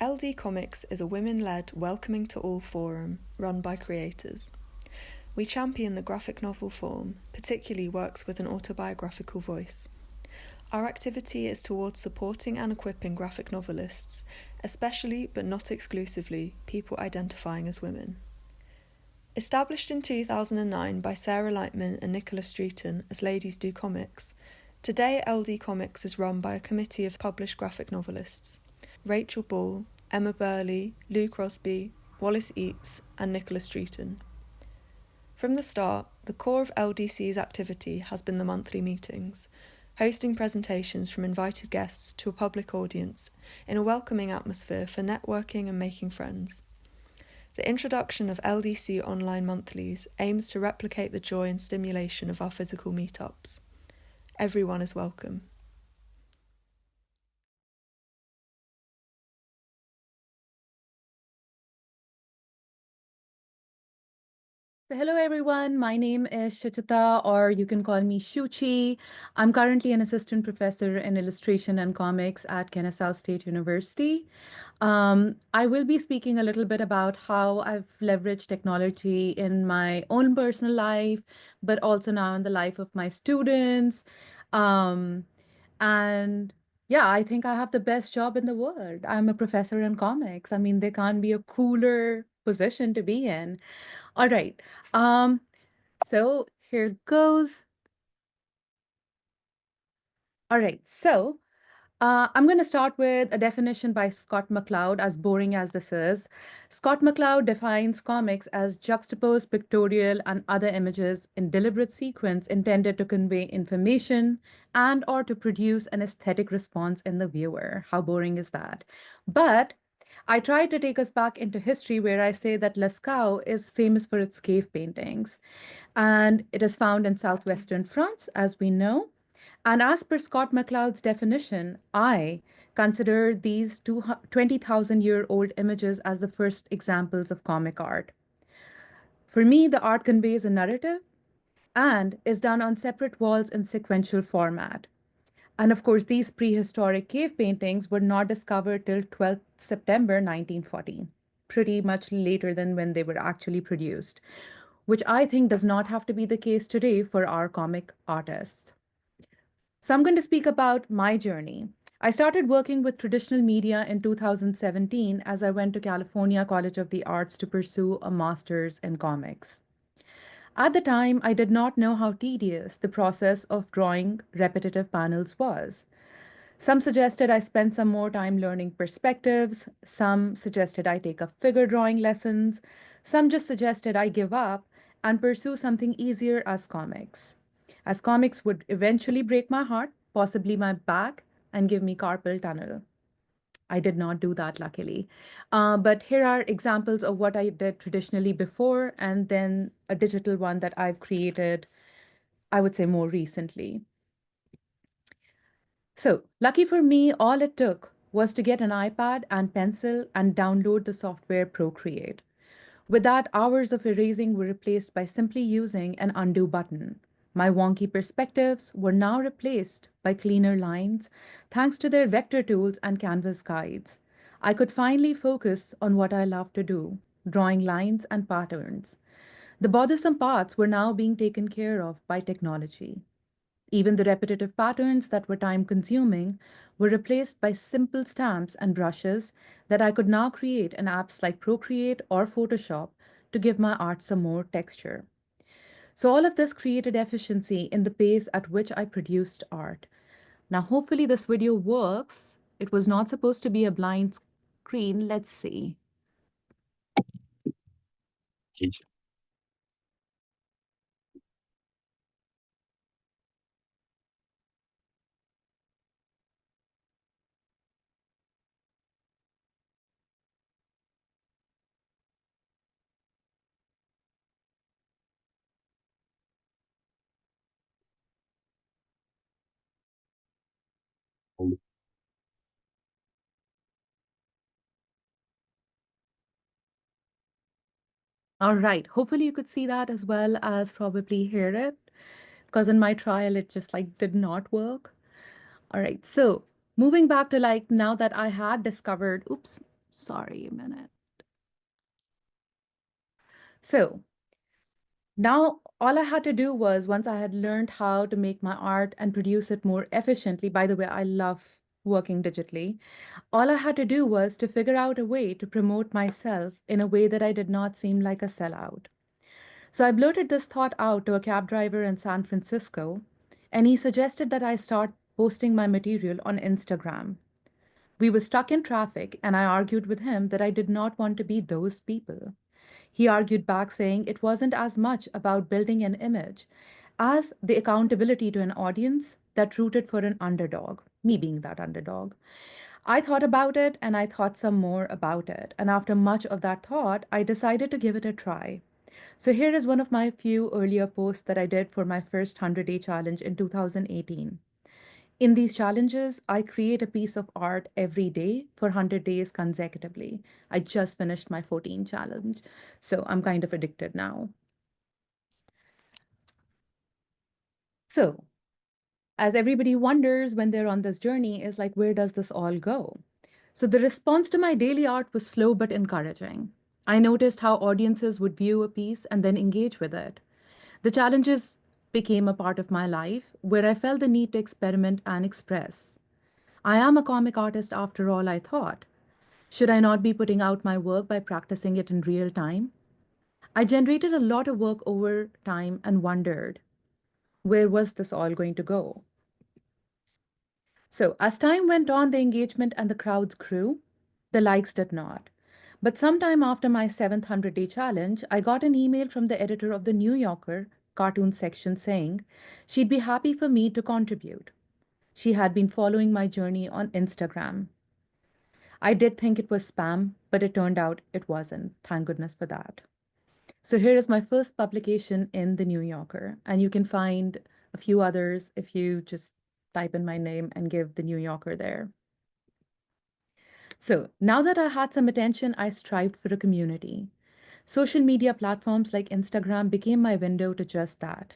LDComics is a women-led, welcoming to all forum run by creators. We champion the graphic novel form, particularly works with an autobiographical voice. Our activity is towards supporting and equipping graphic novelists, especially but not exclusively people identifying as women. Established in 2009 by Sarah Lightman and Nicola Streeten as Ladies Do Comics, today LDComics is run by a committee of published graphic novelists: Rachel Ball, Emma Burley, Lou Crosby, Wallace Eates and Nicola Streeten. From the start, the core of LDC's activity has been the monthly meetings, hosting presentations from invited guests to a public audience in a welcoming atmosphere for networking and making friends. The introduction of LDC online monthlies aims to replicate the joy and stimulation of our physical meetups. Everyone is welcome. So hello everyone, my name is Shuchita, or you can call me Shuchi. I'm currently an assistant professor in illustration and comics at Kennesaw State University. I will be speaking a little bit about how I've leveraged technology in my own personal life, but also now in the life of my students. Um, and yeah, I think I have the best job in the world. I'm a professor in comics. I mean, there can't be a cooler position to be in. All right. Um, so here goes. All right. So I'm going to start with a definition by Scott McCloud, as boring as this is. Scott McCloud defines comics as juxtaposed pictorial and other images in deliberate sequence intended to convey information and or to produce an aesthetic response in the viewer. How boring is that? But I try to take us back into history where I say that Lascaux is famous for its cave paintings, and it is found in southwestern France, as we know. And as per Scott McCloud's definition, I consider these 20,000-year-old images as the first examples of comic art. For me, the art conveys a narrative and is done on separate walls in sequential format. And of course, these prehistoric cave paintings were not discovered till 12th September 1940, pretty much later than when they were actually produced, which I think does not have to be the case today for our comic artists. So I'm going to speak about my journey. I started working with traditional media in 2017 as I went to California College of the Arts to pursue a master's in comics. At the time, I did not know how tedious the process of drawing repetitive panels was. Some suggested I spend some more time learning perspectives. Some suggested I take up figure drawing lessons. Some just suggested I give up and pursue something easier as comics would eventually break my heart, possibly my back, and give me carpal tunnel. I did not do that, luckily. But here are examples of what I did traditionally before, and then a digital one that I've created, I would say, more recently. So, lucky for me, all it took was to get an iPad and pencil and download the software Procreate. With that, hours of erasing were replaced by simply using an undo button. My wonky perspectives were now replaced by cleaner lines thanks to their vector tools and canvas guides. I could finally focus on what I love to do, drawing lines and patterns. The bothersome parts were now being taken care of by technology. Even the repetitive patterns that were time consuming were replaced by simple stamps and brushes that I could now create in apps like Procreate or Photoshop to give my art some more texture. So all of this created efficiency in the pace at which I produced art. Now, hopefully this video works. It was not supposed to be a blind screen. Let's see. All right. Hopefully you could see that as well as probably hear it, because in my trial it just like did not work. All right. So moving back to like now that I had discovered, oops, Sorry, a minute. So now all I had to do was, once I had learned how to make my art and produce it more efficiently, by the way, I love working digitally. All I had to do was to figure out a way to promote myself in a way that I did not seem like a sellout. So I blurted this thought out to a cab driver in San Francisco, and he suggested that I start posting my material on Instagram. We were stuck in traffic, and I argued with him that I did not want to be those people. He argued back, saying it wasn't as much about building an image as the accountability to an audience that rooted for an underdog, me being that underdog. I thought about it and I thought some more about it. And after much of that thought, I decided to give it a try. So here is one of my few earlier posts that I did for my first 100-day challenge in 2018. In these challenges, I create a piece of art every day for 100 days consecutively. I just finished my 14 challenge, so I'm kind of addicted now. So, as everybody wonders when they're on this journey, is like, where does this all go? So, the response to my daily art was slow but encouraging. I noticed how audiences would view a piece and then engage with it. The challenges became a part of my life where I felt the need to experiment and express. I am a comic artist after all, I thought. Should I not be putting out my work by practicing it in real time? I generated a lot of work over time and wondered, where was this all going to go? So, as time went on, the engagement and the crowds grew. The likes did not. But sometime after my 7th 100-day challenge, I got an email from the editor of the New Yorker cartoon section saying she'd be happy for me to contribute. She had been following my journey on Instagram. I did think it was spam, but it turned out it wasn't. Thank goodness for that. So here is my first publication in the New Yorker, and you can find a few others if you just type in my name and give the New Yorker there. So now that I had some attention, I strived for a community. Social media platforms like Instagram became my window to just that.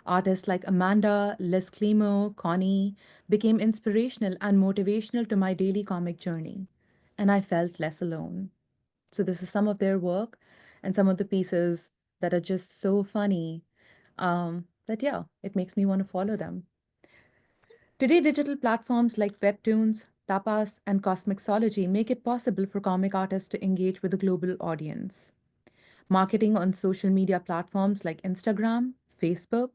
Artists like Amanda, Liz Climo, Connie became inspirational and motivational to my daily comic journey, and I felt less alone. So this is some of their work and some of the pieces that are just so funny that, yeah, it makes me want to follow them. Today, digital platforms like Webtoons, Tapas, and Cosmixology make it possible for comic artists to engage with a global audience. Marketing on social media platforms like Instagram, Facebook,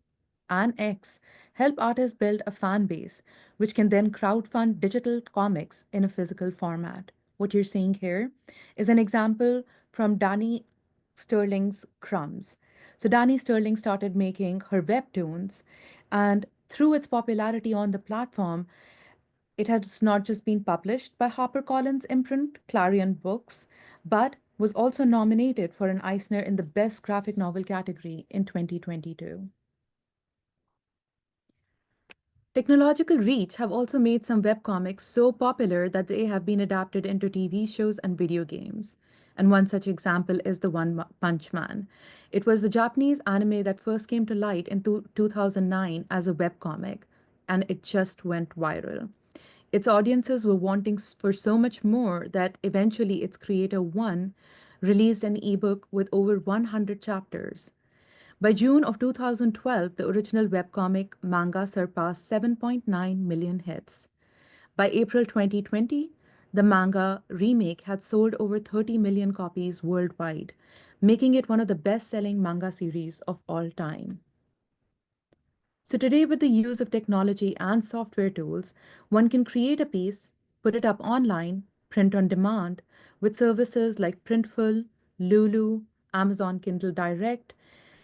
and X help artists build a fan base, which can then crowdfund digital comics in a physical format. What you're seeing here is an example from Dani Sterling's Crumbs. So Dani Sterling started making her webtoons, and through its popularity on the platform, it has not just been published by HarperCollins imprint, Clarion Books, but was also nominated for an Eisner in the Best Graphic Novel category in 2022. Technological reach have also made some webcomics so popular that they have been adapted into TV shows and video games. And one such example is the One Punch Man. It was the Japanese anime that first came to light in 2009 as a webcomic, and it just went viral. Its audiences were wanting for so much more that eventually its creator, One, released an ebook with over 100 chapters. By June of 2012, the original webcomic manga surpassed 7.9 million hits. By April 2020, the manga remake had sold over 30 million copies worldwide, making it one of the best-selling manga series of all time. So today, with the use of technology and software tools, one can create a piece, put it up online, print on demand, with services like Printful, Lulu, Amazon Kindle Direct,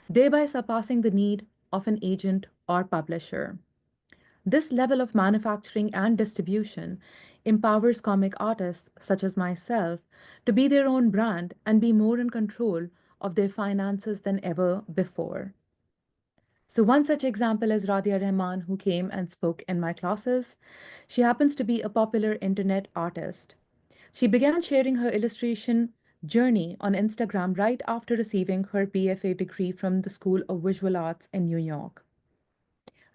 thereby surpassing the need of an agent or publisher. This level of manufacturing and distribution empowers comic artists such as myself to be their own brand and be more in control of their finances than ever before. So one such example is Radia Rahman, who came and spoke in my classes. She happens to be a popular internet artist. She began sharing her illustration journey on Instagram right after receiving her BFA degree from the School of Visual Arts in New York.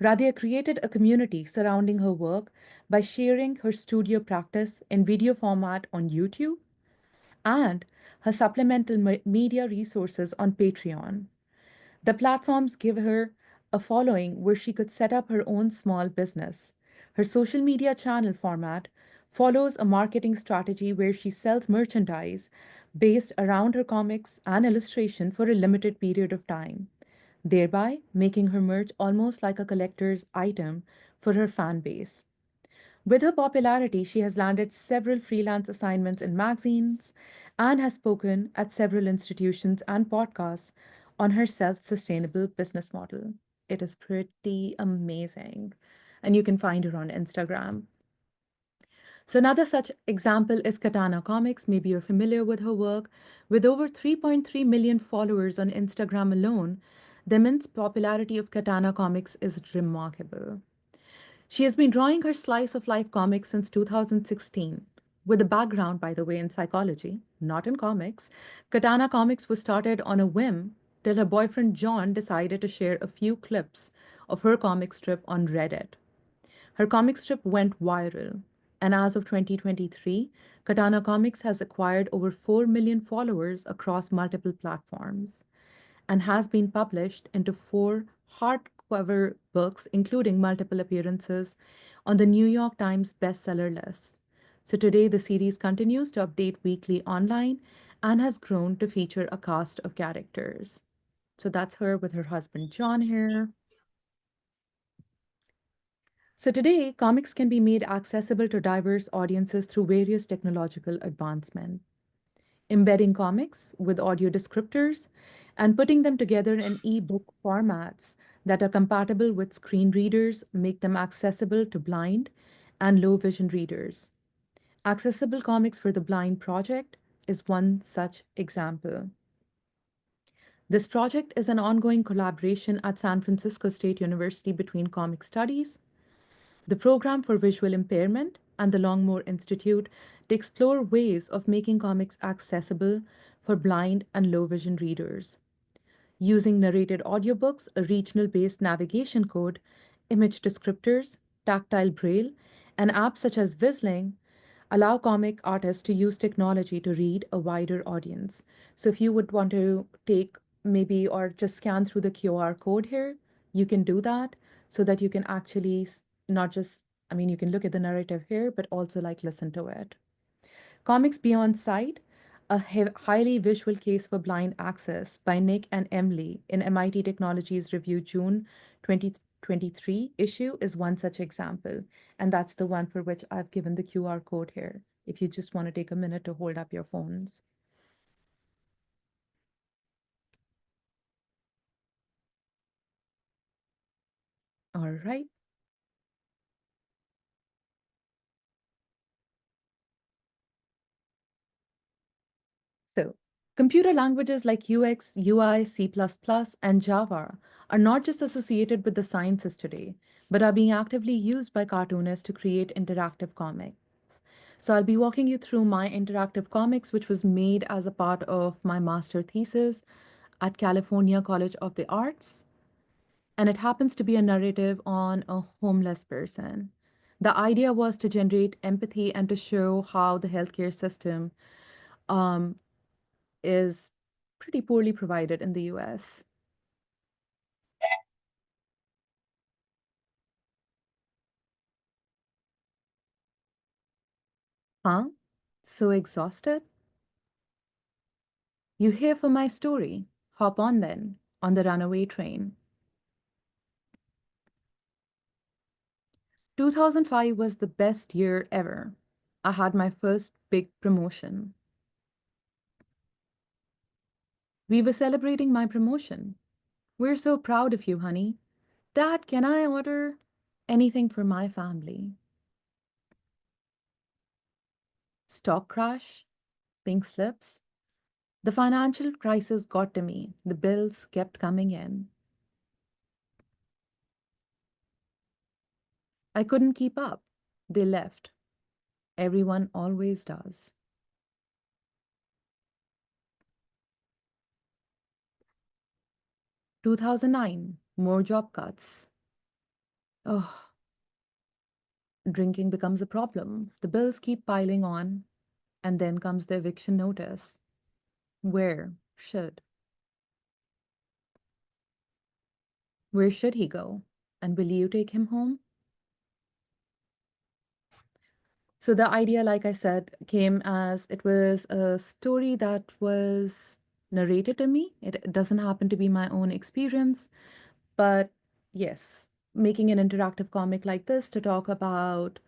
Radia created a community surrounding her work by sharing her studio practice in video format on YouTube, and her supplemental media resources on Patreon. The platforms give her a following where she could set up her own small business. Her social media channel format follows a marketing strategy where she sells merchandise based around her comics and illustration for a limited period of time, thereby making her merch almost like a collector's item for her fan base. With her popularity, she has landed several freelance assignments in magazines and has spoken at several institutions and podcasts on her self sustainable business model. It is pretty amazing. And you can find her on Instagram. So, another such example is Katana Comics. Maybe you're familiar with her work. With over 3.3 million followers on Instagram alone, the immense popularity of Katana Comics is remarkable. She has been drawing her slice of life comics since 2016. With a background, by the way, in psychology, not in comics, Katana Comics was started on a whim till her boyfriend John decided to share a few clips of her comic strip on Reddit. Her comic strip went viral, and as of 2023, Katana Comics has acquired over 4 million followers across multiple platforms and has been published into four hardcover books, including multiple appearances on the New York Times bestseller list. So today, the series continues to update weekly online and has grown to feature a cast of characters. So that's her with her husband John here. So today, comics can be made accessible to diverse audiences through various technological advancements. Embedding comics with audio descriptors and putting them together in ebook formats that are compatible with screen readers make them accessible to blind and low vision readers. Accessible Comics for the Blind project is one such example. This project is an ongoing collaboration at San Francisco State University between Comic Studies, the Program for Visual Impairment, and the Longmore Institute to explore ways of making comics accessible for blind and low vision readers. Using narrated audiobooks, a regional based navigation code, image descriptors, tactile braille, and apps such as Visling allow comic artists to use technology to read a wider audience. So if you would want to take maybe or just scan through the QR code here, you can do that so that you can actually not just, I mean, you can look at the narrative here, but also like listen to it. Comics Beyond Sight, a highly visual case for blind access by Nick and Emily in MIT Technologies Review June 2023 issue is one such example. And that's the one for which I've given the QR code here, if you just want to take a minute to hold up your phones. All right. So, computer languages like UX, UI, C++, and Java are not just associated with the sciences today, but are being actively used by cartoonists to create interactive comics. So, I'll be walking you through my interactive comics, which was made as a part of my master thesis at California College of the Arts. And it happens to be a narrative on a homeless person. The idea was to generate empathy and to show how the healthcare system um, is pretty poorly provided in the US. Huh? So exhausted? You here for my story? Hop on then, on the runaway train. 2005 was the best year ever. I had my first big promotion. We were celebrating my promotion. We're so proud of you, honey. Dad, can I order anything for my family? Stock crash? Pink slips? The financial crisis got to me. The bills kept coming in. I couldn't keep up. They left. Everyone always does. 2009, more job cuts. Oh, drinking becomes a problem. The bills keep piling on. And then comes the eviction notice. Where should? Where should he go? And will you take him home? So the idea, like I said, came as it was a story that was narrated to me. It doesn't happen to be my own experience, but yes, making an interactive comic like this to talk about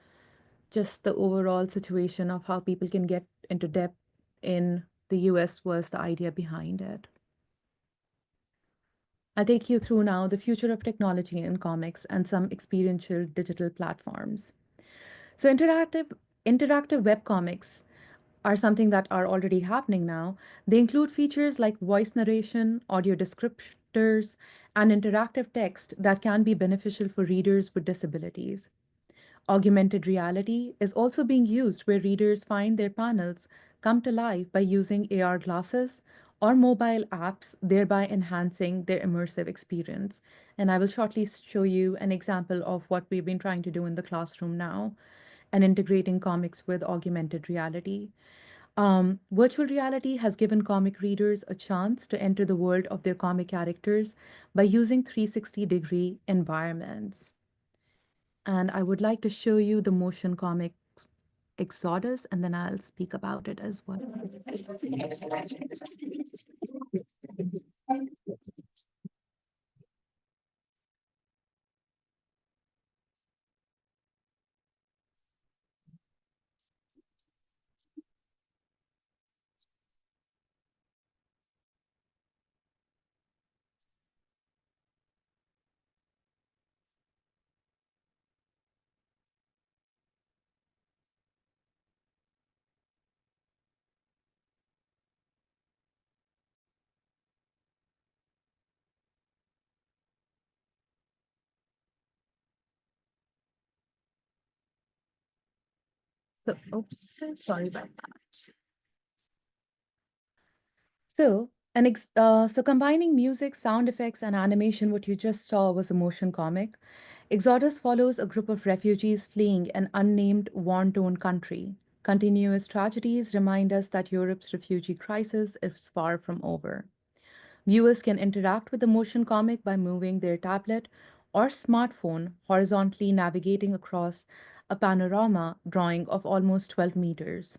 just the overall situation of how people can get into debt in the US was the idea behind it. I'll take you through now the future of technology in comics and some experiential digital platforms. So interactive webcomics are something that are already happening now. They include features like voice narration, audio descriptors, and interactive text that can be beneficial for readers with disabilities. Augmented reality is also being used where readers find their panels come to life by using AR glasses or mobile apps, thereby enhancing their immersive experience. And I will shortly show you an example of what we've been trying to do in the classroom now and integrating comics with augmented reality. Virtual reality has given comic readers a chance to enter the world of their comic characters by using 360-degree environments. And I would like to show you the motion comics Exodus, and then I'll speak about it as well. So, oops, sorry about that. So combining music, sound effects, and animation, what you just saw was a motion comic. Exodus follows a group of refugees fleeing an unnamed war-torn country. Continuous tragedies remind us that Europe's refugee crisis is far from over. Viewers can interact with the motion comic by moving their tablet or smartphone horizontally navigating across a panorama drawing of almost 12 meters.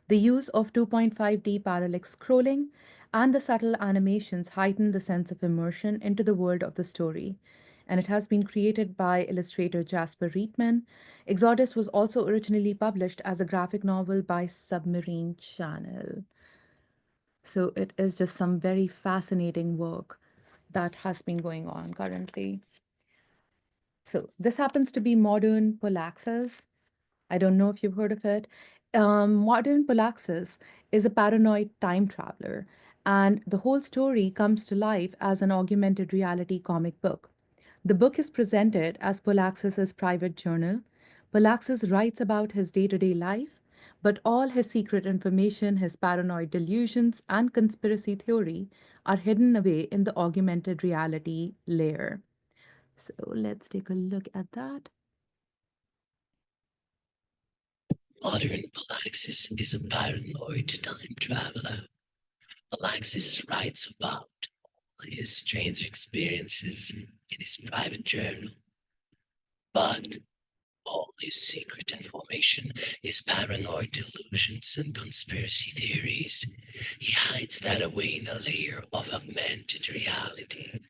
The use of 2.5D parallax scrolling and the subtle animations heighten the sense of immersion into the world of the story. And it has been created by illustrator Jasper Reitman. Exodus was also originally published as a graphic novel by Submarine Channel. So it is just some very fascinating work that has been going on currently. So this happens to be Modern Polaxis. I don't know if you've heard of it. Modern Polaxis is a paranoid time traveler, and the whole story comes to life as an augmented reality comic book. The book is presented as Polaxis's private journal. Polaxis writes about his day to day life, but all his secret information, his paranoid delusions, and conspiracy theory are hidden away in the augmented reality layer. So let's take a look at that. Modern Polaxis is a paranoid time traveler. Polaxis writes about all his strange experiences in his private journal. But all his secret information, his paranoid delusions and conspiracy theories, he hides that away in a layer of augmented reality.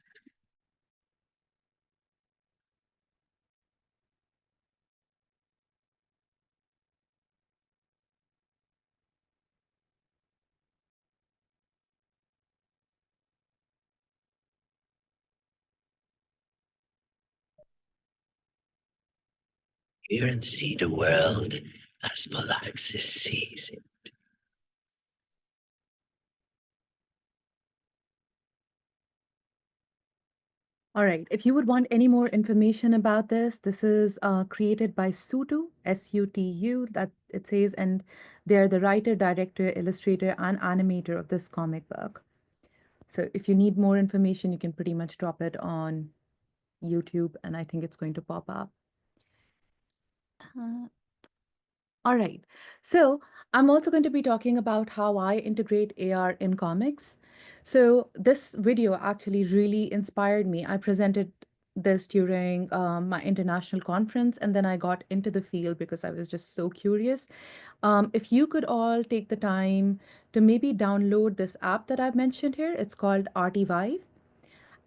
Hear and see the world as Polaxis sees it. All right. If you would want any more information about this, this is created by Sutu, S-U-T-U, that it says, and they're the writer, director, illustrator, and animator of this comic book. So if you need more information, you can pretty much drop it on YouTube, and I think it's going to pop up. All right. So I'm also going to be talking about how I integrate AR in comics. So this video actually really inspired me. I presented this during my international conference, and then I got into the field because I was just so curious. If you could all take the time to maybe download this app that I've mentioned here, it's called Artivive.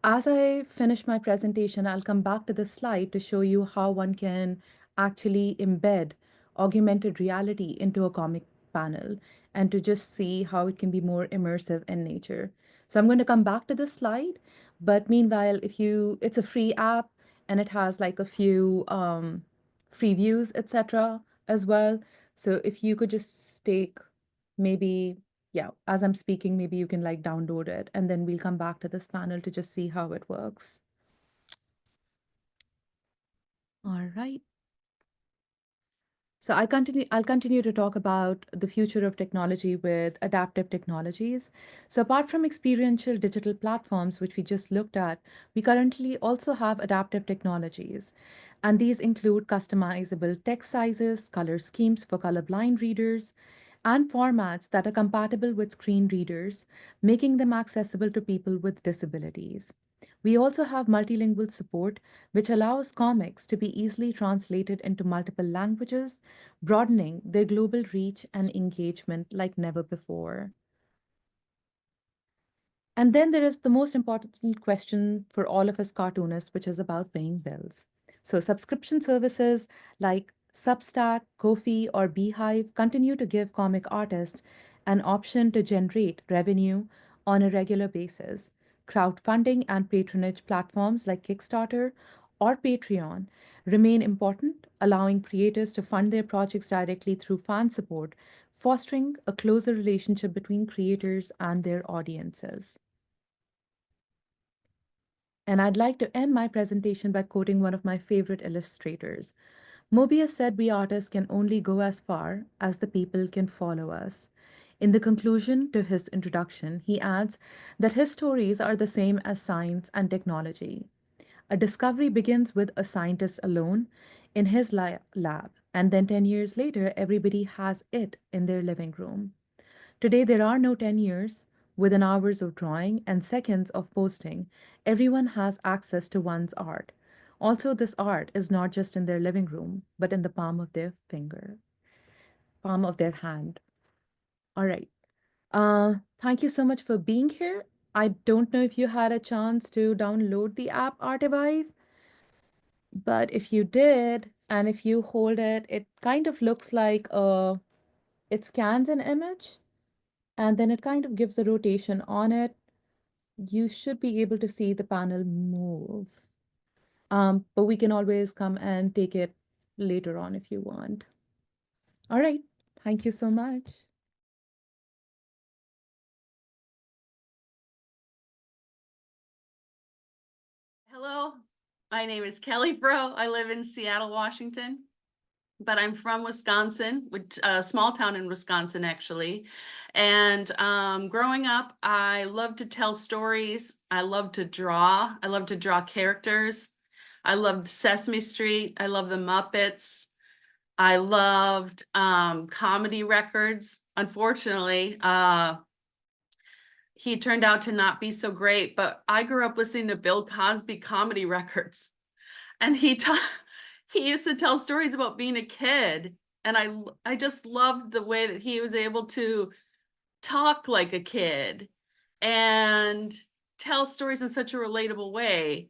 As I finish my presentation, I'll come back to this slide to show you how one can actually embed augmented reality into a comic panel and to just see how it can be more immersive in nature. So I'm going to come back to this slide, but meanwhile, it's a free app and it has like a few free views, etc. as well. So if you could just take maybe, yeah, as I'm speaking, maybe you can like download it and then we'll come back to this panel to just see how it works. All right. So I'll continue to talk about the future of technology with adaptive technologies. So apart from experiential digital platforms, which we just looked at, we currently also have adaptive technologies. And these include customizable text sizes, color schemes for colorblind readers, and formats that are compatible with screen readers, making them accessible to people with disabilities. We also have multilingual support, which allows comics to be easily translated into multiple languages, broadening their global reach and engagement like never before. And then there is the most important question for all of us cartoonists, which is about paying bills. So, subscription services like Substack, Ko-fi, or Beehive continue to give comic artists an option to generate revenue on a regular basis. Crowdfunding and patronage platforms like Kickstarter or Patreon remain important, allowing creators to fund their projects directly through fan support, fostering a closer relationship between creators and their audiences. And I'd like to end my presentation by quoting one of my favorite illustrators. Mobius said we artists can only go as far as the people can follow us. In the conclusion to his introduction, he adds that his stories are the same as science and technology. A discovery begins with a scientist alone in his lab, and then 10 years later, everybody has it in their living room. Today, there are no 10 years. Within hours of drawing and seconds of posting, everyone has access to one's art. Also, this art is not just in their living room, but in the palm of their hand. All right. Thank you so much for being here. I don't know if you had a chance to download the app Artivive, but if you did, and if you hold it, it kind of looks like it scans an image and then it kind of gives a rotation on it. You should be able to see the panel move. But we can always come and take it later on if you want. All right. Thank you so much. Hello, my name is Kelly Froh. I live in Seattle, Washington, but I'm from Wisconsin, which a small town in Wisconsin, actually. And growing up, I love to tell stories. I love to draw. I love to draw characters. I loved Sesame Street. I love the Muppets. I loved comedy records. Unfortunately, he turned out to not be so great, but I grew up listening to Bill Cosby comedy records. And he used to tell stories about being a kid. And I just loved the way that he was able to talk like a kid and tell stories in such a relatable way.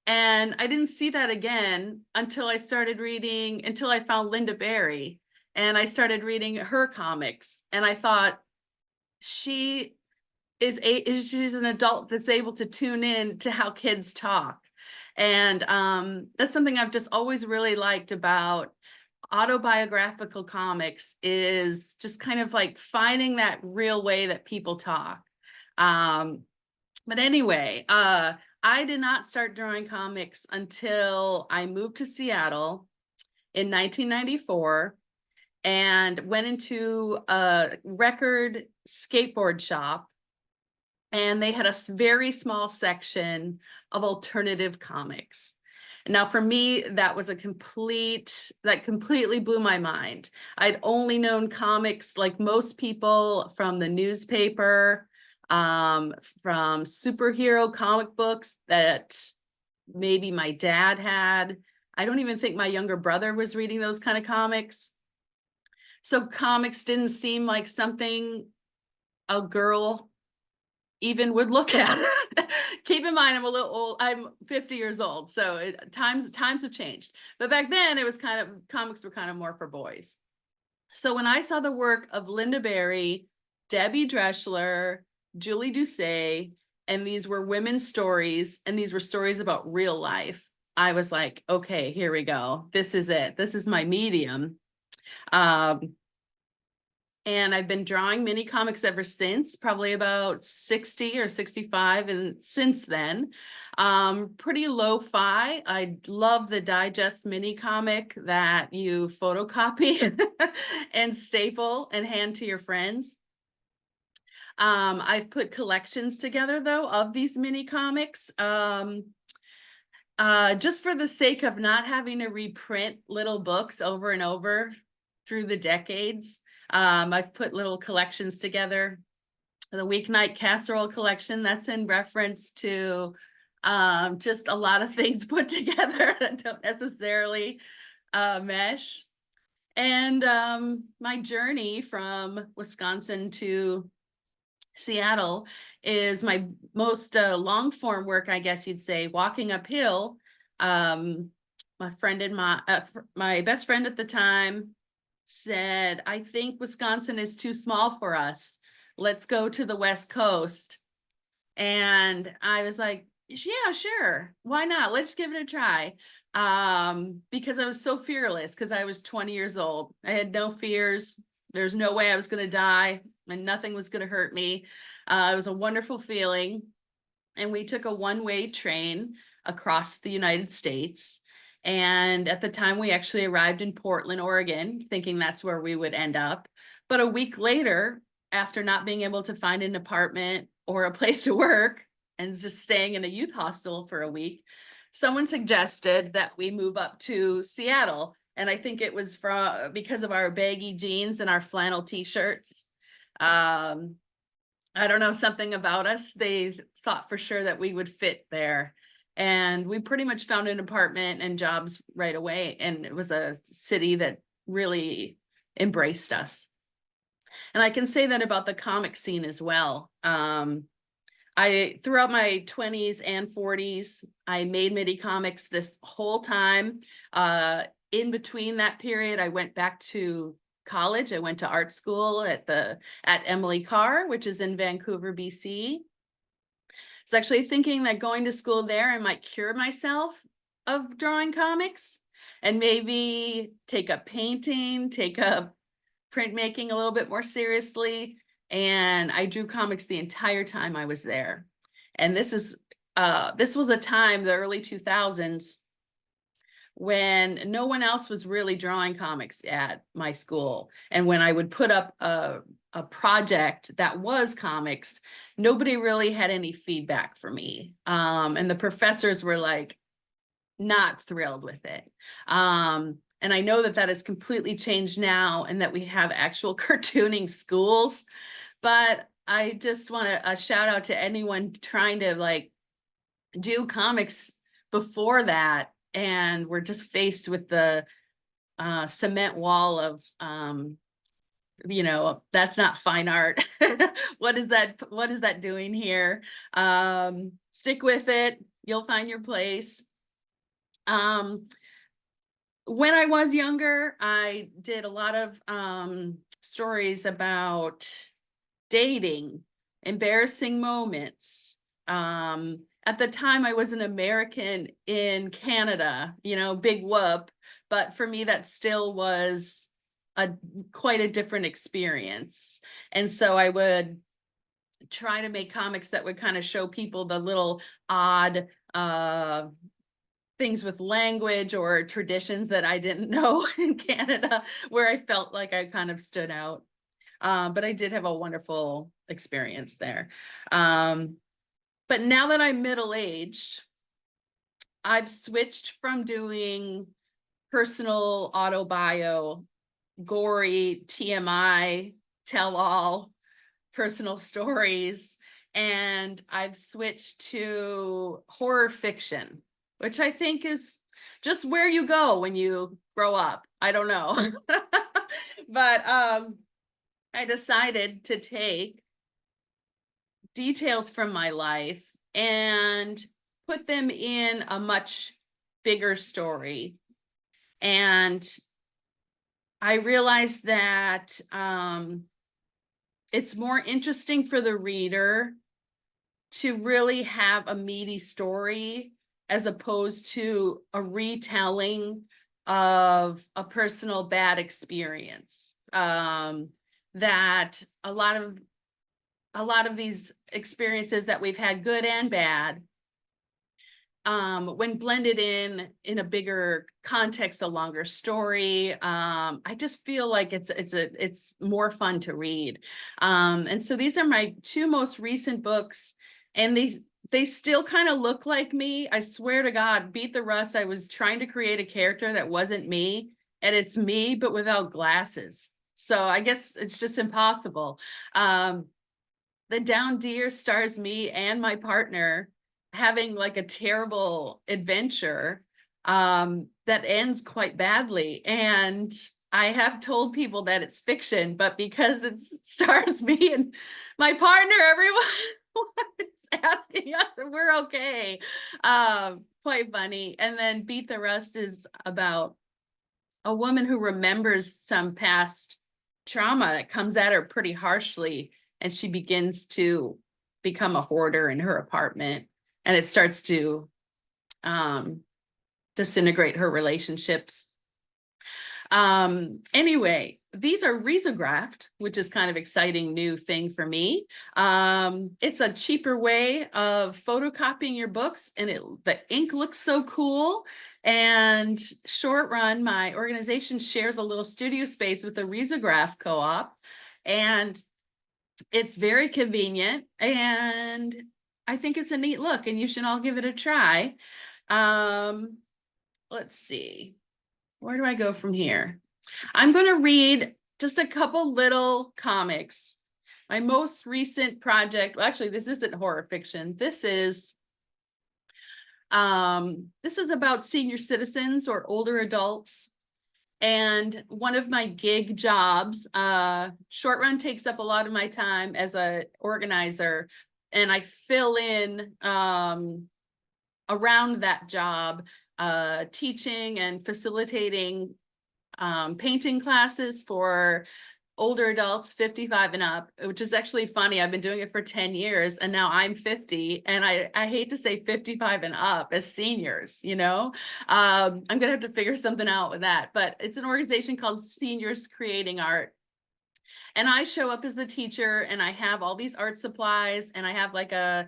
And I didn't see that again until I found Linda Berry and I started reading her comics. And I thought, she's an adult that's able to tune in to how kids talk. And that's something I've just always really liked about autobiographical comics, is just kind of like finding that real way that people talk. But anyway, I did not start drawing comics until I moved to Seattle in 1994 and went into a record skateboard shop. And they had a very small section of alternative comics. Now, for me, that was that completely blew my mind. I'd only known comics, like most people, from the newspaper, from superhero comic books that maybe my dad had. I don't even think my younger brother was reading those kind of comics. So comics didn't seem like something a girl even would look at. Keep in mind, I'm a little old. I'm 50 years old, so times have changed. But back then, it was comics were kind of more for boys. So when I saw the work of Linda Berry, Debbie Dreschler, Julie Doucet, and these were women's stories, and these were stories about real life, I was like, okay, here we go. This is it. This is my medium. And I've been drawing mini comics ever since, probably about 60 or 65. And since then, pretty lo-fi. I love the digest mini comic that you photocopy and staple and hand to your friends. I've put collections together, though, of these mini comics. Just for the sake of not having to reprint little books over and over through the decades. I've put little collections together. The Weeknight Casserole collection, that's in reference to just a lot of things put together that don't necessarily mesh. And my journey from Wisconsin to Seattle is my most long form work, I guess you'd say, walking uphill. My friend and my best friend at the time said, I think Wisconsin is too small for us. Let's go to the West Coast. And I was like, yeah, sure. Why not? Let's give it a try. Because I was so fearless, because I was 20 years old. I had no fears. There's no way I was going to die and nothing was going to hurt me. It was a wonderful feeling. And we took a one-way train across the United States. And at the time, we actually arrived in Portland, Oregon, thinking that's where we would end up. But a week later, after not being able to find an apartment or a place to work and just staying in a youth hostel for a week, someone suggested that we move up to Seattle. And I think it was because of our baggy jeans and our flannel t-shirts. I don't know, something about us. They thought for sure that we would fit there. And we pretty much found an apartment and jobs right away. And it was a city that really embraced us. And I can say that about the comic scene as well. Throughout my 20s and 40s, I made mini comics this whole time. In between that period, I went back to college. I went to art school at Emily Carr, which is in Vancouver, BC. I was actually thinking that going to school there, I might cure myself of drawing comics and maybe take up painting, take up printmaking a little bit more seriously. And I drew comics the entire time I was there. And this was a time, the early 2000s, when no one else was really drawing comics at my school. And when I would put up a project that was comics, nobody really had any feedback for me. And the professors were like, not thrilled with it. And I know that has completely changed now and that we have actual cartooning schools. But I just want a shout out to anyone trying to do comics before that. And we're just faced with the cement wall of, that's not fine art. What is that doing here? Stick with it. You'll find your place. When I was younger, I did a lot of stories about dating, embarrassing moments. At the time, I was an American in Canada, big whoop. But for me, that still was quite a different experience. And so I would try to make comics that would kind of show people the little odd things with language or traditions that I didn't know in Canada, where I felt like I kind of stood out. But I did have a wonderful experience there. But now that I'm middle-aged, I've switched from doing personal autobio, gory TMI, tell all personal stories, and I've switched to horror fiction, which I think is just where you go when you grow up. I don't know. But I decided to take details from my life and put them in a much bigger story. And I realized that it's more interesting for the reader to really have a meaty story as opposed to a retelling of a personal bad experience. That a lot of these experiences that we've had, good and bad, when blended in a bigger context, a longer story, I just feel like it's more fun to read. And so these are my two most recent books, and they still kind of look like me. I swear to God, Beat the Rust, I was trying to create a character that wasn't me, and it's me, but without glasses. So I guess it's just impossible. The Down Deer stars me and my partner having like a terrible adventure that ends quite badly. And I have told people that it's fiction, but because it stars me and my partner, everyone is asking us if we're okay. Quite funny. And then Beat the Rust is about a woman who remembers some past trauma that comes at her pretty harshly, and she begins to become a hoarder in her apartment, and it starts to disintegrate her relationships. Anyway, these are risographed, which is kind of exciting new thing for me. It's a cheaper way of photocopying your books, and the ink looks so cool. And Short Run, my organization, shares a little studio space with the risograph co-op, and it's very convenient, and I think it's a neat look, and you should all give it a try. Let's see. Where do I go from here? I'm going to read just a couple little comics. My most recent project, well, actually, this isn't horror fiction. This is about senior citizens or older adults. And one of my gig jobs, Short Run takes up a lot of my time as an organizer, and I fill in around that job, teaching and facilitating painting classes for older adults 55 and up, which is actually funny. I've been doing it for 10 years and now I'm 50, and I hate to say 55 and up as seniors, you know. I'm gonna have to figure something out with that, but it's an organization called Seniors Creating Art. And I show up as the teacher, and I have all these art supplies, and I have like a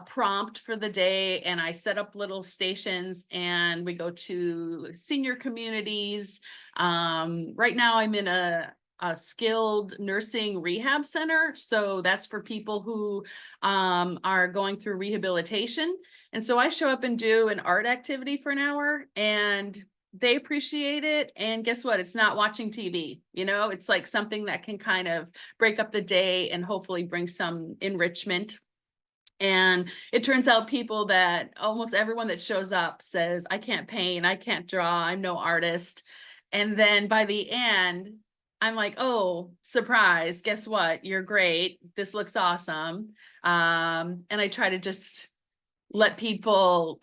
prompt for the day, and I set up little stations, and we go to senior communities. Right now I'm in a skilled nursing rehab center. So that's for people who are going through rehabilitation. And so I show up and do an art activity for an hour, and they appreciate it. And guess what? It's not watching TV. You know, it's like something that can kind of break up the day and hopefully bring some enrichment. And it turns out almost everyone that shows up says, I can't paint, I can't draw, I'm no artist. And then by the end, I'm like, oh, surprise, guess what? You're great. This looks awesome. And I try to just let people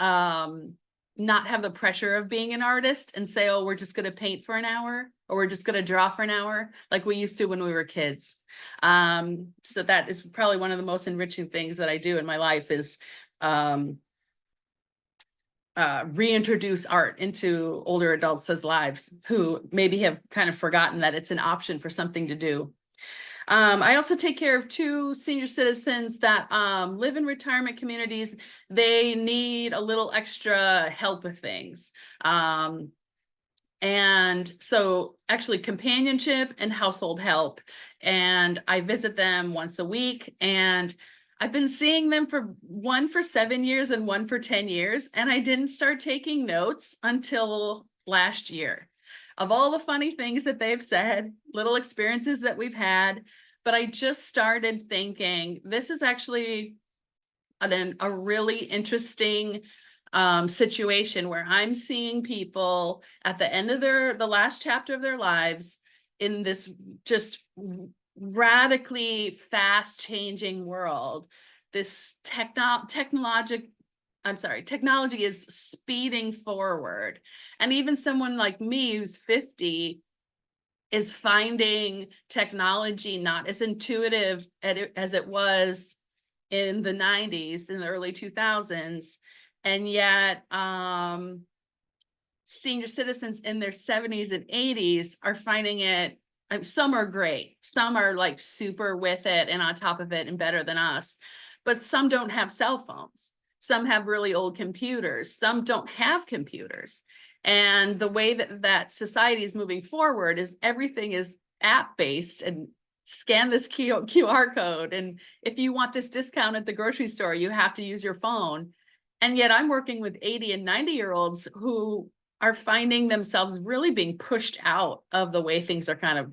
not have the pressure of being an artist and say, oh, we're just going to paint for an hour, or we're just going to draw for an hour like we used to when we were kids. So that is probably one of the most enriching things that I do in my life is reintroduce art into older adults' lives who maybe have kind of forgotten that it's an option for something to do. I also take care of 2 senior citizens that live in retirement communities. They need a little extra help with things. And so actually companionship and household help. And I visit them once a week, and I've been seeing them one for 7 years and one for 10 years. And I didn't start taking notes until last year of all the funny things that they've said, little experiences that we've had. But I just started thinking, this is actually a really interesting situation where I'm seeing people at the end of the last chapter of their lives in this just radically fast changing world. This technology is speeding forward. And even someone like me who's 50 is finding technology not as intuitive as it was in the 90s, in the early 2000s. And yet senior citizens in their 70s and 80s are finding it. Some are great. Some are like super with it and on top of it and better than us. But some don't have cell phones. Some have really old computers. Some don't have computers. And the way that society is moving forward is everything is app-based, and scan this QR code. And if you want this discount at the grocery store, you have to use your phone. And yet I'm working with 80 and 90-year-olds who are finding themselves really being pushed out of the way things are kind of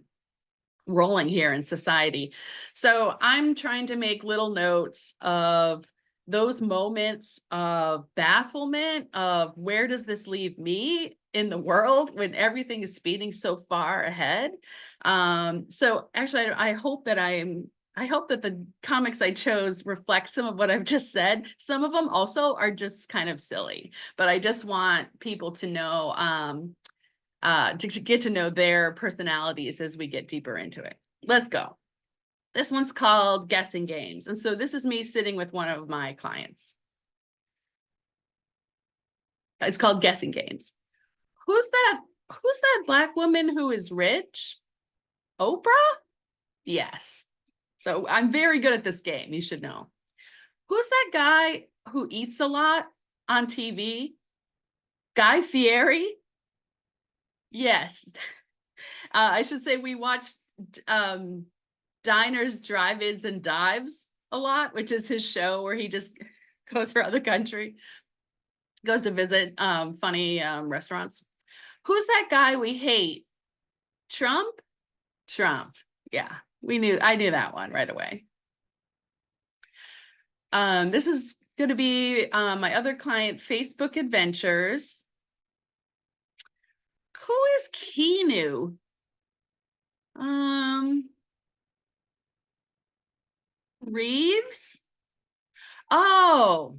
rolling here in society. So I'm trying to make little notes of those moments of bafflement of where does this leave me in the world when everything is speeding so far ahead. So actually, I hope that the comics I chose reflect some of what I've just said. Some of them also are just kind of silly, but I just want people to know, to get to know their personalities as we get deeper into it. Let's go. This one's called Guessing Games. And so this is me sitting with one of my clients. It's called Guessing Games. Who's that Black woman who is rich? Oprah? Yes. So I'm very good at this game, you should know. Who's that guy who eats a lot on TV? Guy Fieri? Yes. I should say we watched Diners, Drive-Ins, and Dives a lot, which is his show where he just goes around the country, goes to visit funny restaurants. Who's that guy we hate? Trump? Trump. Yeah, I knew that one right away. This is going to be my other client, Facebook Adventures. Who is Keanu? Reeves? Oh,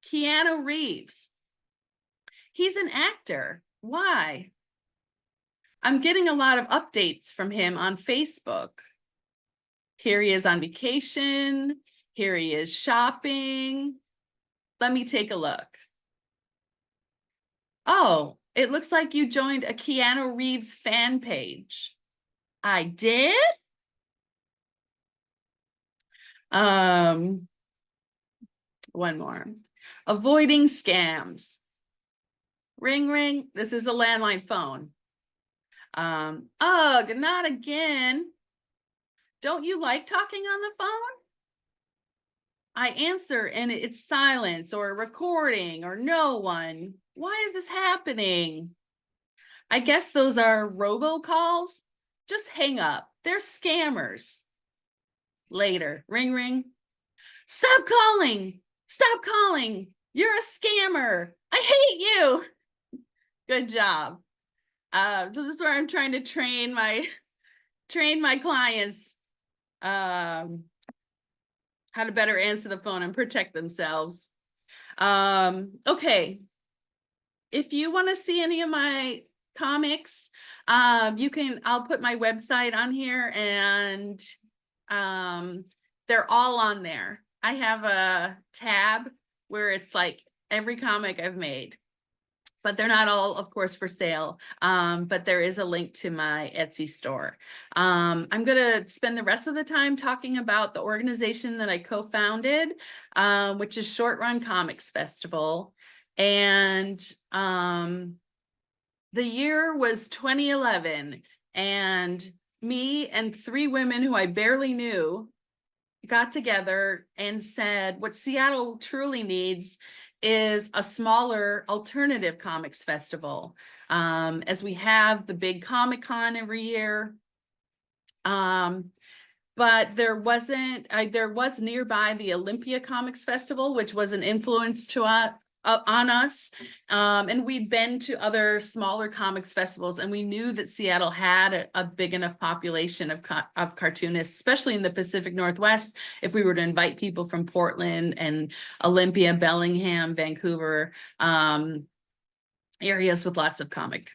Keanu Reeves. He's an actor. Why? I'm getting a lot of updates from him on Facebook. Here he is on vacation. Here he is shopping. Let me take a look. Oh, it looks like you joined a Keanu Reeves fan page. I did? One more. Avoiding scams. Ring, ring. This is a landline phone. Ugh, not again. Don't you like talking on the phone? I answer and it's silence or recording or no one. Why is this happening? I guess those are robocalls. Just hang up. They're scammers. Later. Ring, ring. Stop calling. Stop calling. You're a scammer. I hate you. Good job. So this is where I'm trying to train my clients how to better answer the phone and protect themselves. Okay. If you want to see any of my comics, I'll put my website on here, and they're all on there. I have a tab where it's like every comic I've made, but they're not all, of course, for sale. But there is a link to my Etsy store. I'm going to spend the rest of the time talking about the organization that I co-founded, which is Run Comix Festival. And the year was 2011, and me and 3 women who I barely knew got together and said, what Seattle truly needs is a smaller alternative comics festival. As we have the big Comic-Con every year. But there wasn't, there was nearby the Olympia Comics Festival, which was an influence to on us. And we'd been to other smaller comics festivals, and we knew that Seattle had a big enough population of cartoonists, especially in the Pacific Northwest, if we were to invite people from Portland and Olympia, Bellingham, Vancouver, areas with lots of comic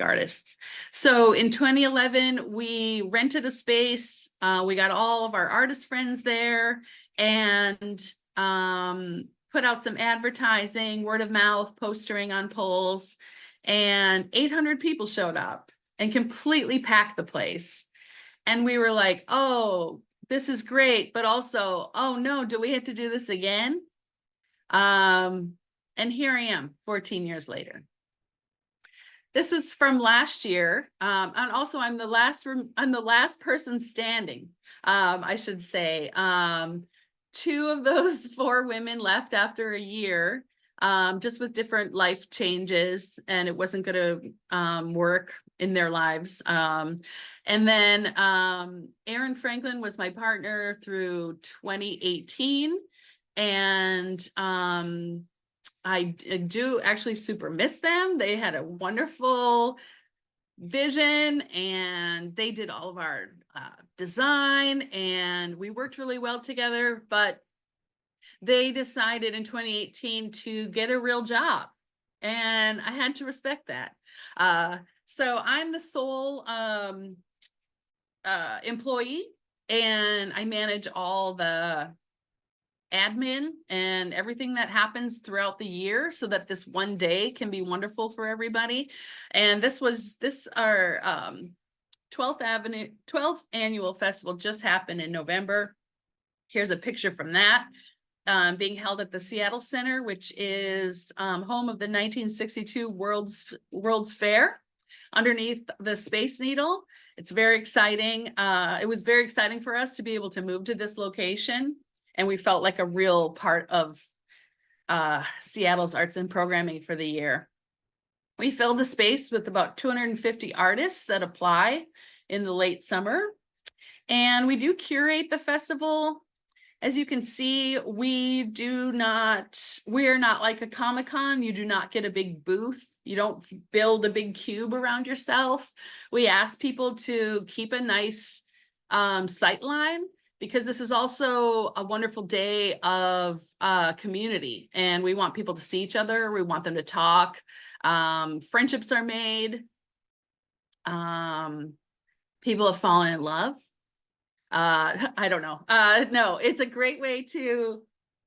artists. So in 2011, we rented a space. We got all of our artist friends there and put out some advertising, word of mouth, postering on polls, and 800 people showed up and completely packed the place. And we were like, oh, this is great, but also, oh no, do we have to do this again? And here I am 14 years later. This was from last year, and also I'm the last person standing. I should say, 2 of those 4 women left after a year, just with different life changes, and it wasn't going to work in their lives. And then Aaron Franklin was my partner through 2018, and I do actually super miss them. They had a wonderful vision, and they did all of our design, and we worked really well together, but they decided in 2018 to get a real job, and I had to respect that. So I'm the sole employee, and I manage all the admin and everything that happens throughout the year so that this one day can be wonderful for everybody. And this our 12th annual festival just happened in November. Here's a picture from that, being held at the Seattle Center, which is home of the 1962 World's Fair underneath the Space Needle. It's very exciting. It was very exciting for us to be able to move to this location. And we felt like a real part of Seattle's arts and programming for the year. We filled the space with about 250 artists that apply in the late summer. And we do curate the festival. As you can see, we're not like a Comic-Con. You do not get a big booth. You don't build a big cube around yourself. We ask people to keep a nice sightline, because this is also a wonderful day of community, and we want people to see each other. We want them to talk. Friendships are made. People have fallen in love. I don't know. No, it's a great way to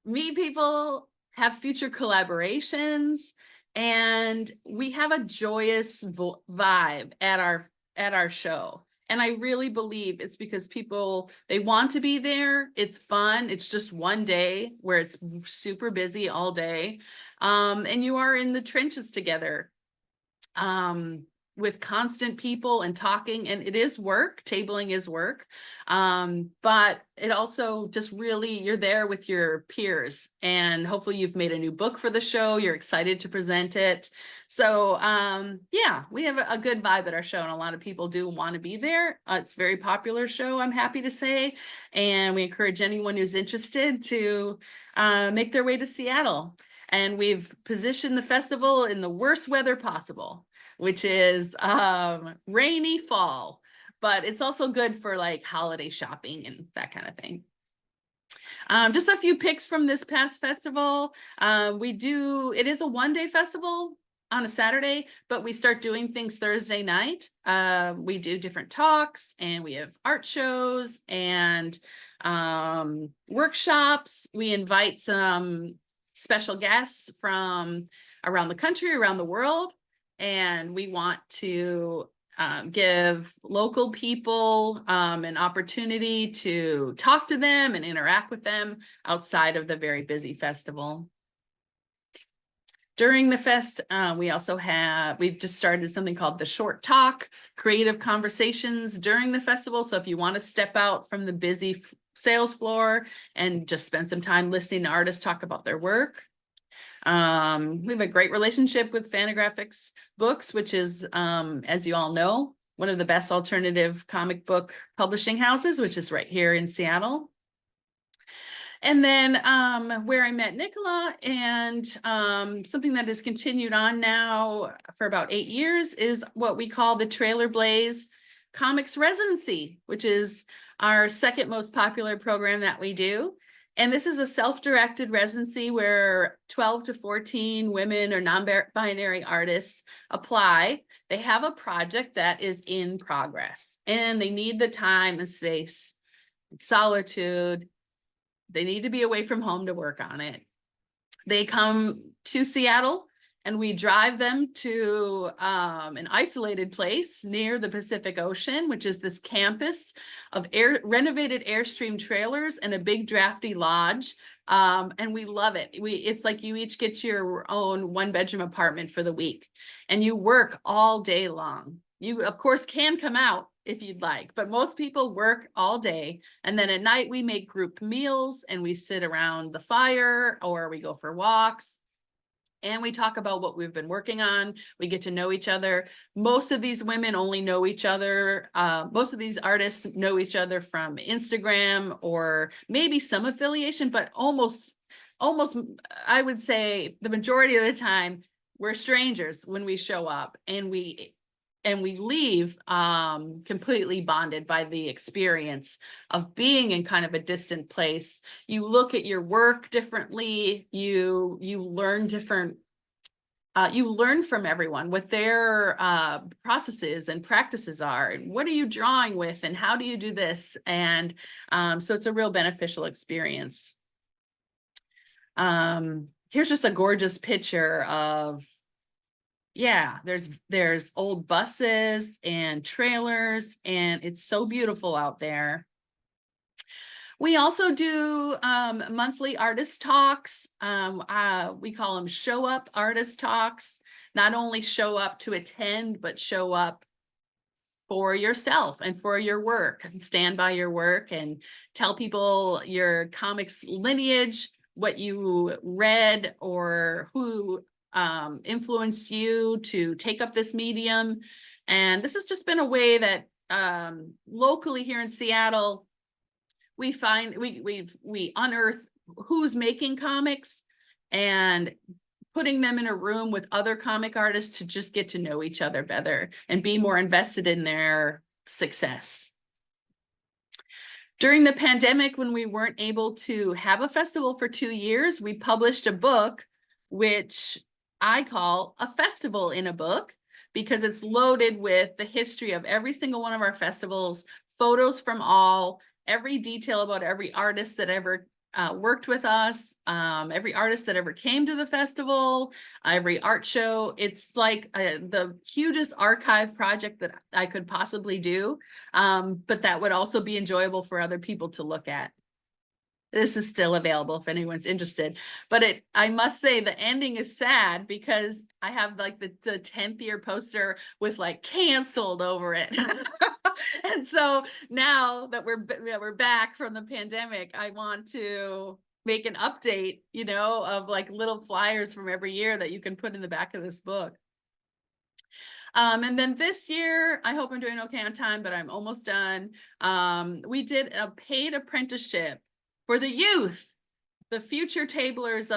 meet people, have future collaborations, and we have a joyous vibe at our show. And I really believe it's because people, they want to be there. It's fun. It's just one day where it's super busy all day. And you are in the trenches together with constant people and talking. And it is work. Tabling is work. But it also just really, you're there with your peers. And hopefully you've made a new book for the show. You're excited to present it. So yeah, we have a good vibe at our show, and a lot of people do want to be there. It's a very popular show, I'm happy to say. And we encourage anyone who's interested to make their way to Seattle. And we've positioned the festival in the worst weather possible, which is rainy fall, but it's also good for like holiday shopping and that kind of thing. Just a few pics from this past festival. It is a one-day festival on a Saturday, but we start doing things Thursday night. We do different talks, and we have art shows and workshops. We invite some special guests from around the country, around the world. And we want to give local people an opportunity to talk to them and interact with them outside of the very busy festival. During the fest, we've just started something called the Short Talk, creative conversations during the festival. So if you want to step out from the busy sales floor and just spend some time listening to artists talk about their work. We have a great relationship with Fantagraphics Books, which is, as you all know, one of the best alternative comic book publishing houses, which is right here in Seattle. And then where I met Nicola, and something that has continued on now for about 8 years, is what we call the Trailer Blaze Comics Residency, which is our second most popular program that we do. And this is a self-directed residency where 12 to 14 women or non-binary artists apply. They have a project that is in progress, and they need the time and space, solitude. They need to be away from home to work on it. They come to Seattle, and we drive them to an isolated place near the Pacific Ocean, which is this campus of renovated Airstream trailers and a big drafty lodge. And we love it. It's like you each get your own 1-bedroom apartment for the week, and you work all day long. You, of course, can come out if you'd like, but most people work all day. And then at night we make group meals, and we sit around the fire, or we go for walks. And we talk about what we've been working on. We get to know each other. Most of these women only know each other. Most of these artists know each other from Instagram or maybe some affiliation, but almost, I would say the majority of the time, we're strangers when we show up, and we leave completely bonded by the experience of being in kind of a distant place. You look at your work differently. You learn different. You learn from everyone what their processes and practices are, and what are you drawing with, and how do you do this? And so it's a real beneficial experience. Here's just a gorgeous picture of, yeah, there's old buses and trailers, and it's so beautiful out there. We also do monthly artist talks. We call them show up artist talks. Not only show up to attend, but show up for yourself and for your work, and stand by your work and tell people your comics lineage, what you read, or who influenced you to take up this medium. And this has just been a way that locally here in Seattle, we find we unearth who's making comics and putting them in a room with other comic artists to just get to know each other better and be more invested in their success. During the pandemic, when we weren't able to have a festival for 2 years, we published a book, which I call a festival in a book, because it's loaded with the history of every single one of our festivals, photos from all, every detail about every artist that ever worked with us, every artist that ever came to the festival, every art show. It's like the hugest archive project that I could possibly do, but that would also be enjoyable for other people to look at. This is still available if anyone's interested, but I must say the ending is sad, because I have like the 10th year poster with like canceled over it. And so now that we're back from the pandemic, I want to make an update, you know, of like little flyers from every year that you can put in the back of this book. And then this year, I hope I'm doing okay on time, but I'm almost done. We did a paid apprenticeship for the youth, the future tablers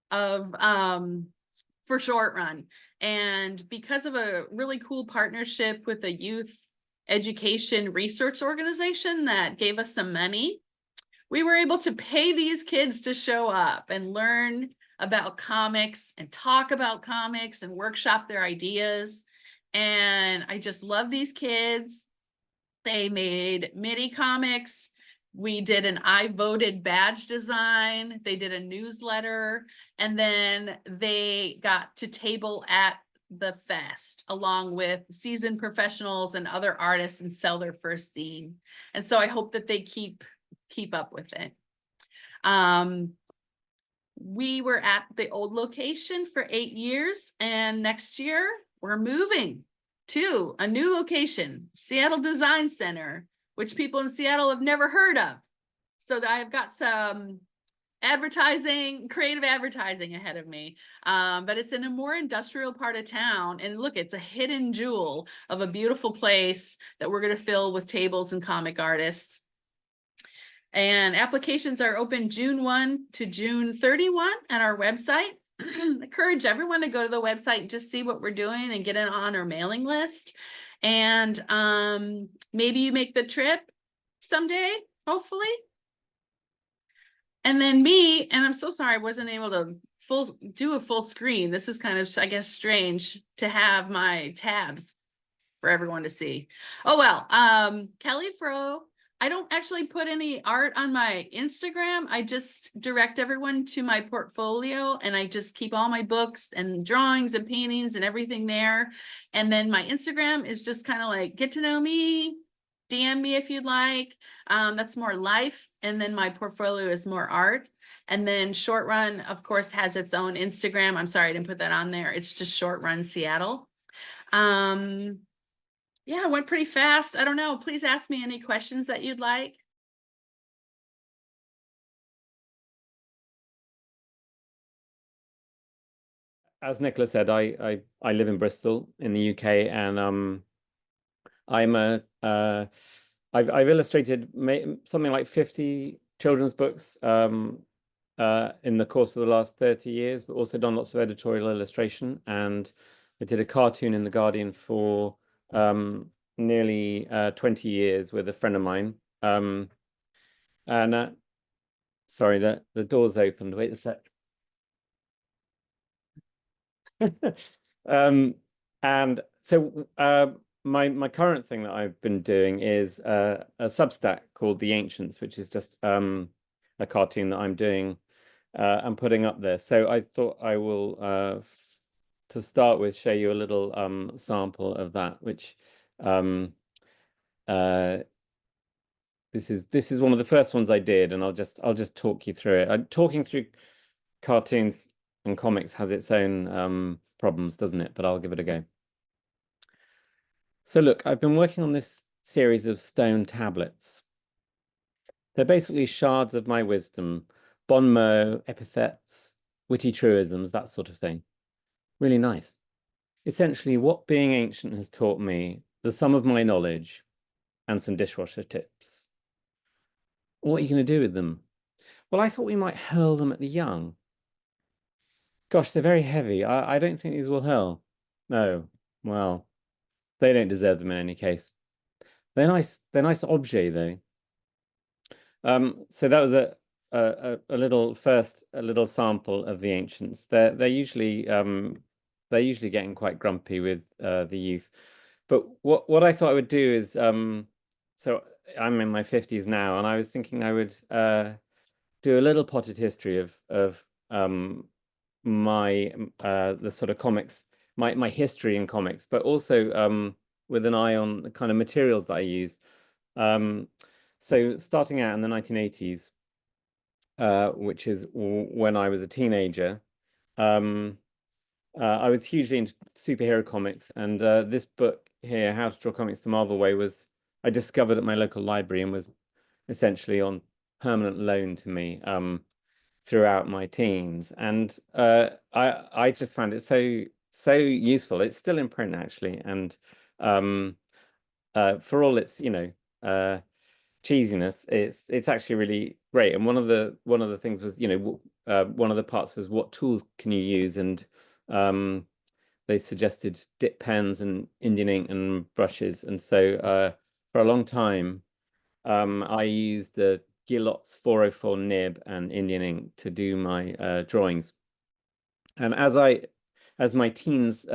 for Short Run. And because of a really cool partnership with a youth education research organization that gave us some money, we were able to pay these kids to show up and learn about comics and talk about comics and workshop their ideas. And I just love these kids. They made MIDI comics. We did an I voted badge design. They did a newsletter, and then they got to table at the fest along with seasoned professionals and other artists and sell their first zine. And so I hope that they keep up with it. We were at the old location for 8 years, and next year we're moving to a new location, Seattle Design Center, which people in Seattle have never heard of. So I've got some creative advertising ahead of me. But it's in a more industrial part of town. And look, it's a hidden jewel of a beautiful place that we're going to fill with tables and comic artists. And applications are open June 1 to June 31 at our website. I encourage everyone to go to the website and just see what we're doing and get in on our mailing list. And maybe you make the trip someday, hopefully. And then me, and I'm so sorry I wasn't able to do a full screen. This is kind of, I guess, strange to have my tabs for everyone to see. Oh, well, Kelly Froh. I don't actually put any art on my Instagram. I just direct everyone to my portfolio, and I just keep all my books and drawings and paintings and everything there. And then my Instagram is just kind of like, get to know me, DM me if you'd like. That's more life. And then my portfolio is more art. And then Short Run, of course, has its own Instagram. I'm sorry I didn't put that on there. It's just Short Run Seattle. Yeah, it went pretty fast. I don't know. Please ask me any questions that you'd like. As Nicola said, I live in Bristol in the UK, and I've illustrated something like 50 children's books in the course of the last 30 years, but also done lots of editorial illustration. And I did a cartoon in The Guardian for nearly 20 years with a friend of mine. Sorry, the door's opened. Wait a sec. And so my current thing that I've been doing is a Substack called The Ancients, which is just a cartoon that I'm doing and putting up there. So I thought I will, to start with, show you a little sample of that, which this is one of the first ones I did, and I'll just talk you through it. Talking through cartoons and comics has its own problems, doesn't it? But I'll give it a go. So look, I've been working on this series of stone tablets. They're basically shards of my wisdom, bon mot, epithets, witty truisms, that sort of thing. Really nice. Essentially, what being ancient has taught me, the sum of my knowledge, and some dishwasher tips. What are you going to do with them? Well, I thought we might hurl them at the young. Gosh, they're very heavy. I don't think these will hurl. No, well, they don't deserve them in any case. They're nice objets though. So that was a little sample of the ancients. They're usually getting quite grumpy with the youth. But what I thought I would do is so I'm in my 50s now, and I was thinking I would do a little potted history of the sort of comics, my history in comics, but also with an eye on the kind of materials that I use. So starting out in the 1980s, which is when I was a teenager, I was hugely into superhero comics, and this book here, How to Draw Comics the Marvel Way, I discovered at my local library and was essentially on permanent loan to me throughout my teens. And I just found it so useful. It's still in print actually, and for all its cheesiness, it's actually really great. And one of the things was, one of the parts was, what tools can you use? And they suggested dip pens and Indian ink and brushes. And so for a long time, I used the Guillots 404 nib and Indian ink to do my drawings. And as my teens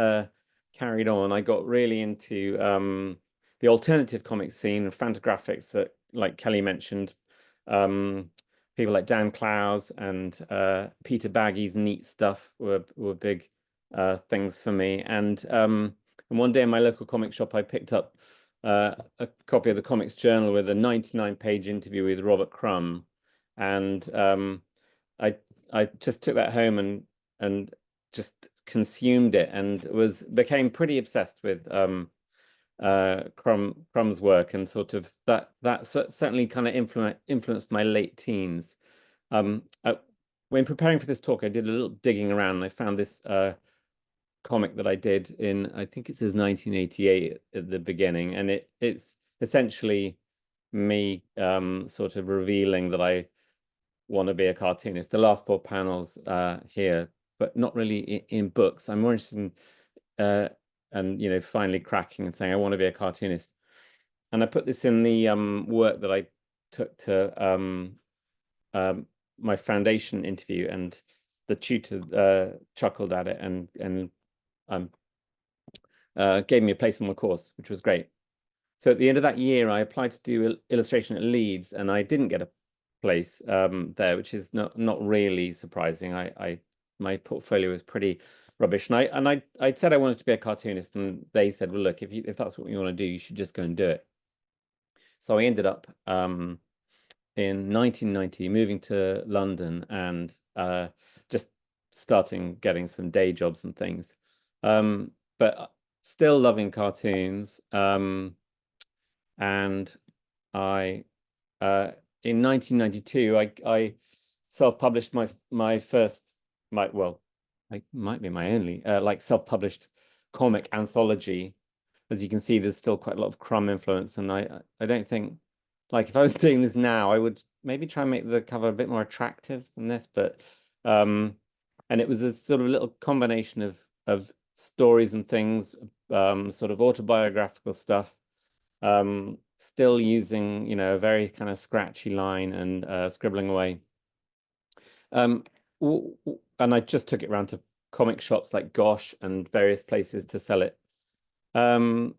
carried on, I got really into the alternative comic scene, Fantagraphics, like Kelly mentioned. People like Dan Clowes and Peter Baggy's Neat Stuff were big things for me. And one day in my local comic shop, I picked up a copy of the Comics Journal with a 99-page interview with Robert Crumb, and I just took that home and just consumed it, and became pretty obsessed with Crumb's work, and sort of that certainly kind of influenced my late teens. When preparing for this talk, I did a little digging around, and I found this comic that I did in, I think it says 1988 at the beginning, and it's essentially me sort of revealing that I want to be a cartoonist. The last 4 panels here, but not really in books. I'm more interested in and you know, finally cracking and saying I want to be a cartoonist. And I put this in the work that I took to my foundation interview, and the tutor chuckled at it and gave me a place on the course, which was great. So at the end of that year, I applied to do illustration at Leeds, and I didn't get a place there, which is not really surprising. My portfolio was pretty rubbish, and I'd said I wanted to be a cartoonist, and they said, well, look, if that's what you want to do, you should just go and do it. So I ended up in 1990 moving to London and just starting getting some day jobs and things, but still loving cartoons. And I in 1992 I self-published my first, well, it might be my only like self-published comic anthology. As you can see, there's still quite a lot of Crumb influence, and I don't think, like, if I was doing this now, I would maybe try and make the cover a bit more attractive than this, but and it was a sort of little combination of stories and things, sort of autobiographical stuff, still using, you know, a very kind of scratchy line and scribbling away. And I just took it around to comic shops like Gosh and various places to sell it. And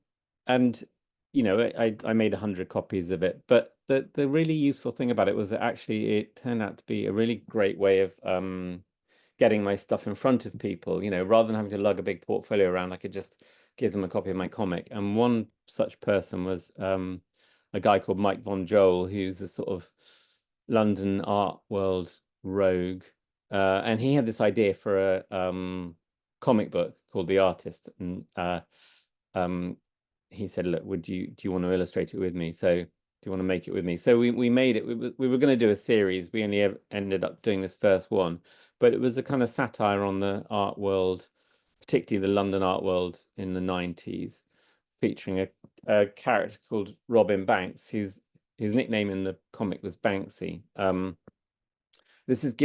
you know, I made 100 copies of it, but the really useful thing about it was that actually it turned out to be a really great way of getting my stuff in front of people. You know, rather than having to lug a big portfolio around, I could just give them a copy of my comic. And one such person was a guy called Mike Von Joel, who's a sort of London art world rogue, and he had this idea for a comic book called The Artist, and he said, look, do you want to illustrate it with me? So do you want to make it with me? So we made it. We were going to do a series. We only ended up doing this first one, but it was a kind of satire on the art world, particularly the London art world in the 90s, featuring a character called Robin Banks, whose nickname in the comic was Banksy. This has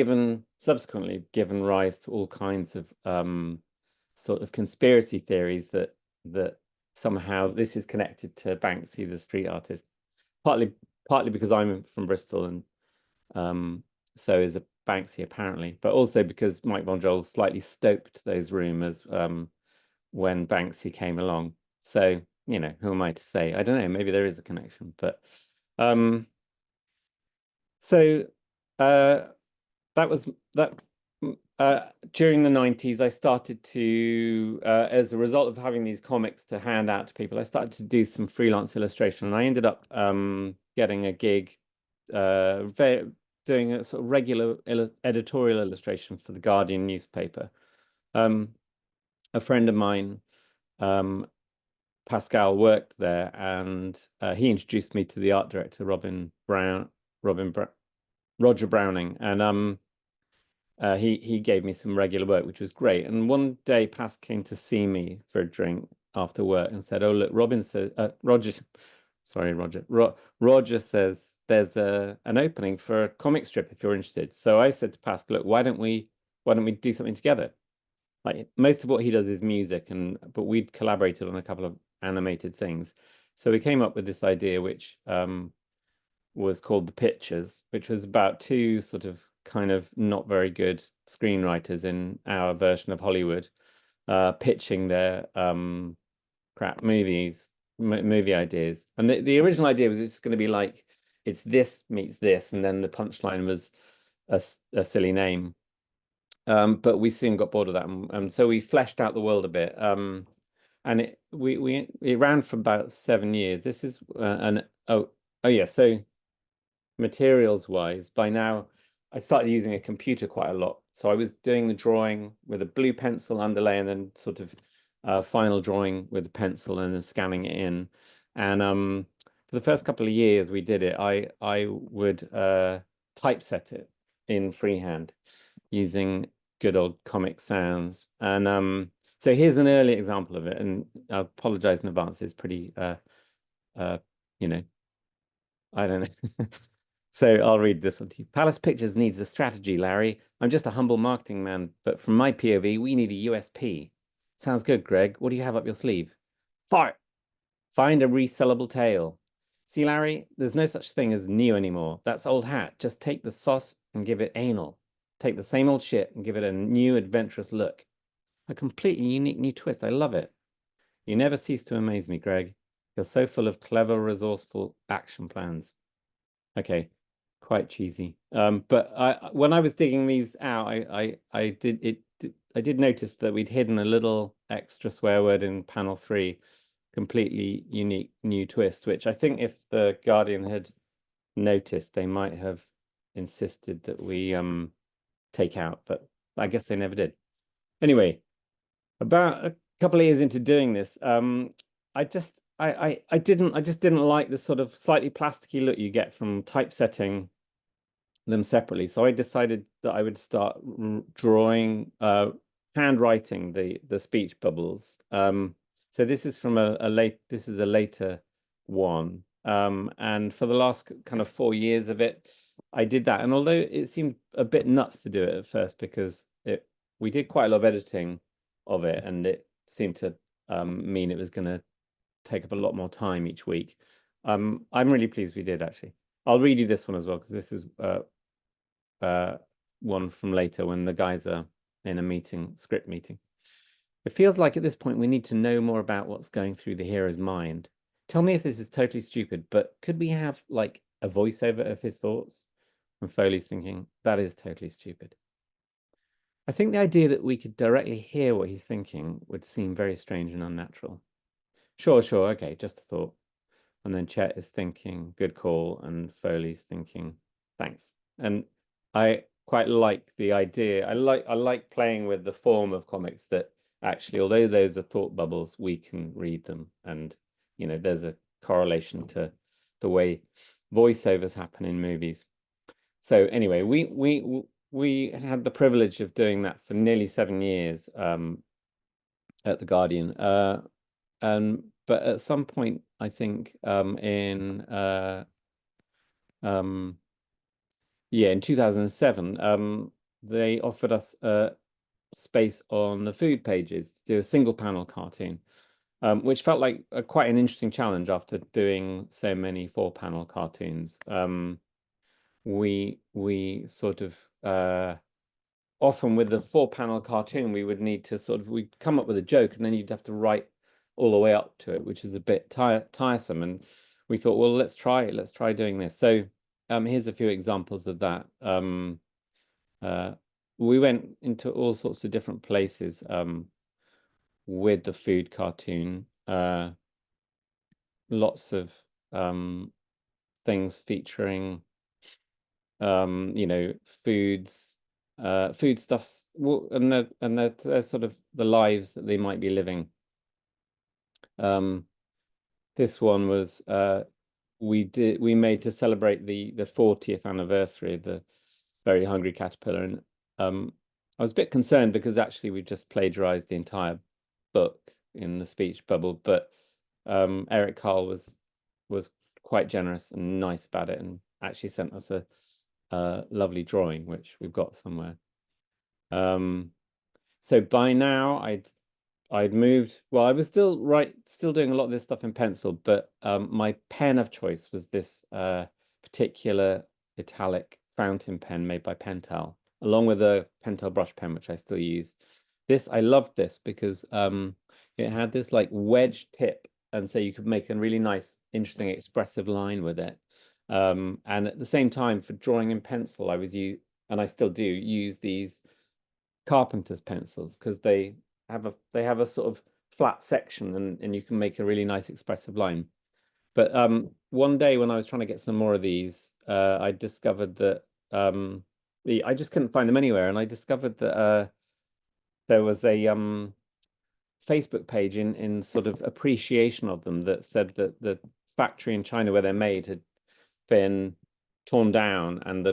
subsequently given rise to all kinds of sort of conspiracy theories that somehow this is connected to Banksy, the street artist, partly because I'm from Bristol, and so is a Banksy apparently, but also because Mike Von Joel slightly stoked those rumors when Banksy came along. So, you know, who am I to say? I don't know, maybe there is a connection, but so that was that. During the 90s, I started to, as a result of having these comics to hand out to people, I started to do some freelance illustration, and I ended up getting a gig doing a sort of regular editorial illustration for the Guardian newspaper. A friend of mine, Pascal, worked there, and he introduced me to the art director, Roger Browning, and he gave me some regular work, which was great. And one day, Pas came to see me for a drink after work and said, "Oh, look, Roger says there's an opening for a comic strip if you're interested." So I said to Pas, "Look, why don't we do something together?" Like, most of what he does is music, but we'd collaborated on a couple of animated things. So we came up with this idea, which was called The Pictures, which was about two sort of kind of not very good screenwriters in our version of Hollywood pitching their crap movie ideas. And the original idea was just going to be like, it's this meets this, and then the punchline was a silly name. But we soon got bored of that, and so we fleshed out the world a bit. And it ran for about 7 years. This is so materials wise, by now I started using a computer quite a lot. So I was doing the drawing with a blue pencil underlay, and then sort of final drawing with a pencil and then scanning it in. And for the first couple of years we did it, I would typeset it in freehand using good old Comic Sans. And so here's an early example of it, and I apologize in advance. It's pretty you know, I don't know. So I'll read this one to you. Palace Pictures needs a strategy, Larry. I'm just a humble marketing man, but from my POV, we need a USP. Sounds good, Greg. What do you have up your sleeve? Fart. Find a resellable tale. See, Larry, there's no such thing as new anymore. That's old hat. Just take the sauce and give it anal. Take the same old shit and give it a new adventurous look. A completely unique new twist. I love it. You never cease to amaze me, Greg. You're so full of clever, resourceful action plans. Okay, quite cheesy. But when I was digging these out, I did notice that we'd hidden a little extra swear word in panel 3, completely unique new twist, which I think if the Guardian had noticed, they might have insisted that we take out, but I guess they never did. Anyway, about a couple of years into doing this, I just didn't like the sort of slightly plasticky look you get from typesetting them separately. So I decided that I would start drawing, handwriting the speech bubbles. So this is from a later one. And for the last kind of 4 years of it, I did that. And although it seemed a bit nuts to do it at first, because we did quite a lot of editing of it, and it seemed to mean it was going to take up a lot more time each week. I'm really pleased we did, actually. I'll read you this one as well, because this is one from later when the guys are in a meeting, script meeting. It feels like at this point we need to know more about what's going through the hero's mind. Tell me if this is totally stupid, but could we have like a voiceover of his thoughts? And Foley's thinking, that is totally stupid. I think the idea that we could directly hear what he's thinking would seem very strange and unnatural. Sure, okay, just a thought. And then Chet is thinking, good call, and Foley's thinking, thanks. And I quite like the idea. I like playing with the form of comics that actually, although those are thought bubbles, we can read them. And, you know, there's a correlation to the way voiceovers happen in movies. So anyway, we had the privilege of doing that for nearly 7 years at The Guardian. But at some point, I think in 2007, they offered us space on the food pages to do a single panel cartoon, which felt like quite an interesting challenge after doing so many 4-panel cartoons. We sort of often with the 4-panel cartoon, we would need to we'd come up with a joke, and then you'd have to write all the way up to it, which is a bit tiresome. And we thought, well, let's try doing this. So here's a few examples of that. We went into all sorts of different places with the food cartoon. Lots of things featuring you know, foodstuffs, and they're sort of the lives that they might be living. This one was we made to celebrate the 40th anniversary of the Very Hungry Caterpillar, and I was a bit concerned because actually we just plagiarized the entire book in the speech bubble, but Eric Carl was quite generous and nice about it, and actually sent us a lovely drawing, which we've got somewhere. So by now I'd moved. Well, I was still doing a lot of this stuff in pencil, but my pen of choice was this particular italic fountain pen made by Pentel, along with a Pentel brush pen, which I still use. I loved this because it had this like wedge tip, and so you could make a really nice, interesting, expressive line with it. And at the same time, for drawing in pencil, and I still do use these carpenter's pencils, because they have a sort of flat section, and you can make a really nice expressive line. But one day when I was trying to get some more of these, I discovered that I just couldn't find them anywhere, and I discovered that there was a Facebook page in sort of appreciation of them that said that the factory in China where they're made had been torn down and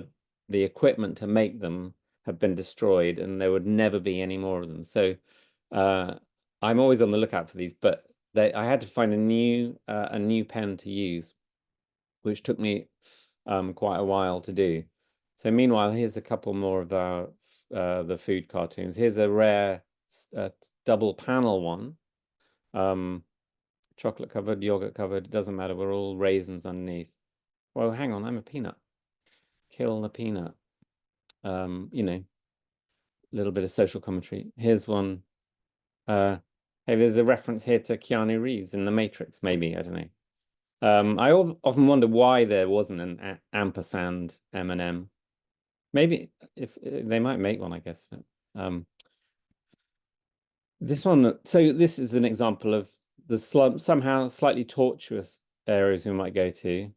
the equipment to make them had been destroyed and there would never be any more of them. So I'm always on the lookout for these, but I had to find a new pen to use, which took me quite a while to do. So meanwhile, here's a couple more of our the food cartoons. Here's a rare double panel one, chocolate covered, yogurt covered, it doesn't matter, we're all raisins underneath. Well, hang on, I'm a peanut. Kill the peanut. You know, a little bit of social commentary. Here's one. Hey, there's a reference here to Keanu Reeves in The Matrix, maybe, I don't know. I often wonder why there wasn't an ampersand M&M. Maybe if they might make one, I guess. But, this one, so this is an example of the somehow slightly tortuous areas we might go to.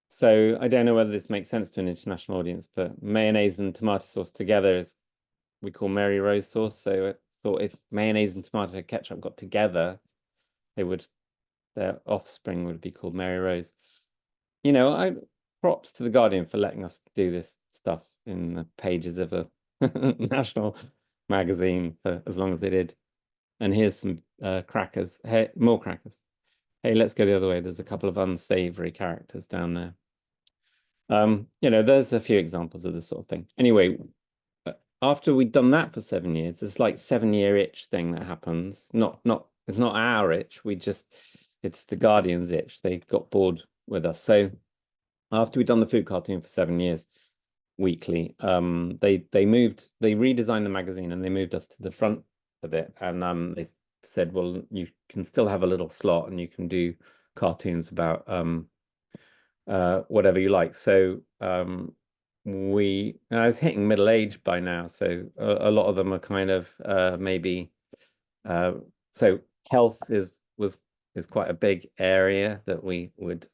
So I don't know whether this makes sense to an international audience, but mayonnaise and tomato sauce together is we call Mary Rose sauce. So I thought if mayonnaise and tomato ketchup got together, their offspring would be called Mary Rose. You know, props to The Guardian for letting us do this stuff in the pages of a national magazine for as long as they did. And here's some crackers. Hey, more crackers. Hey, let's go the other way. There's a couple of unsavory characters down there. You know, there's a few examples of this sort of thing. Anyway, after we'd done that for 7 years, this like 7-year itch thing that happens. It's not our itch. It's the Guardian's itch. They got bored with us. So after we'd done the food cartoon for 7 years, weekly, they redesigned the magazine and they moved us to the front of it. And they said, well, you can still have a little slot and you can do cartoons about whatever you like. So I was hitting middle age by now, so a lot of them are kind of maybe so health is quite a big area that we would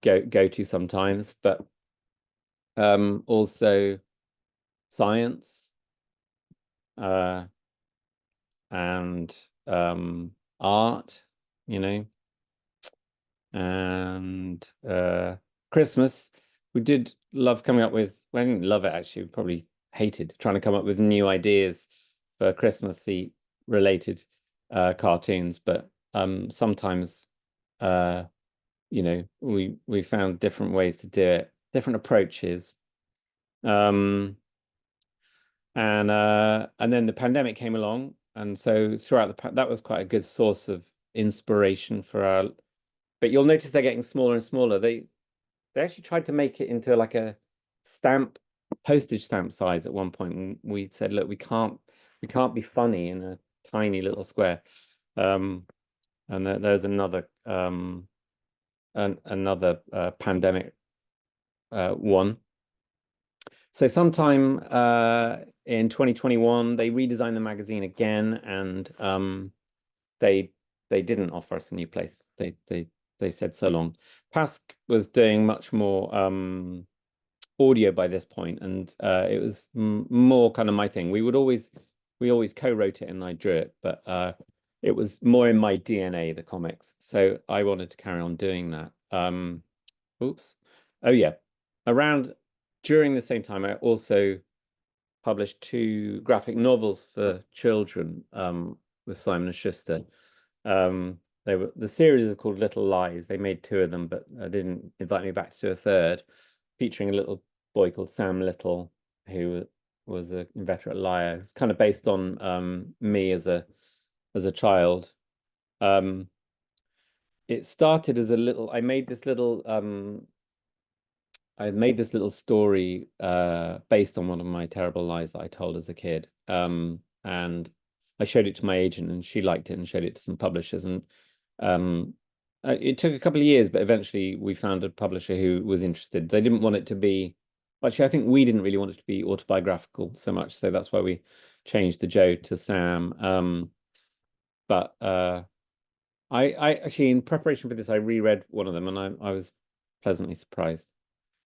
go to sometimes, but also science and art, you know, and Christmas. We did love coming up with, well, I didn't love it actually, we probably hated trying to come up with new ideas for Christmassy related cartoons, but sometimes you know, we found different ways to do it, different approaches. And then the pandemic came along, and so throughout that was quite a good source of inspiration for our. But you'll notice they're getting smaller and smaller. They actually tried to make it into like a postage stamp size at one point, and we said, look, we can't be funny in a tiny little square. And there's another pandemic one. So sometime in 2021, they redesigned the magazine again, and they didn't offer us a new place. They said so long. Pask was doing much more audio by this point, and it was more kind of my thing. We always co-wrote it and I drew it, but it was more in my DNA, the comics. So I wanted to carry on doing that. Oops. Oh yeah. During the same time, I also published 2 graphic novels for children with Simon & Schuster. The series is called Little Lies. They made 2 of them, but they didn't invite me back to do a 3rd, featuring a little boy called Sam Little, who was an inveterate liar. It's kind of based on me as a child. It started as I made this little story based on one of my terrible lies that I told as a kid. And I showed it to my agent, and she liked it and showed it to some publishers. And it took a couple of years, but eventually we found a publisher who was interested. They didn't want it to be, actually, I think we didn't really want it to be autobiographical so much. So that's why we changed the Joe to Sam. But I actually, in preparation for this, I reread one of them, and I was pleasantly surprised.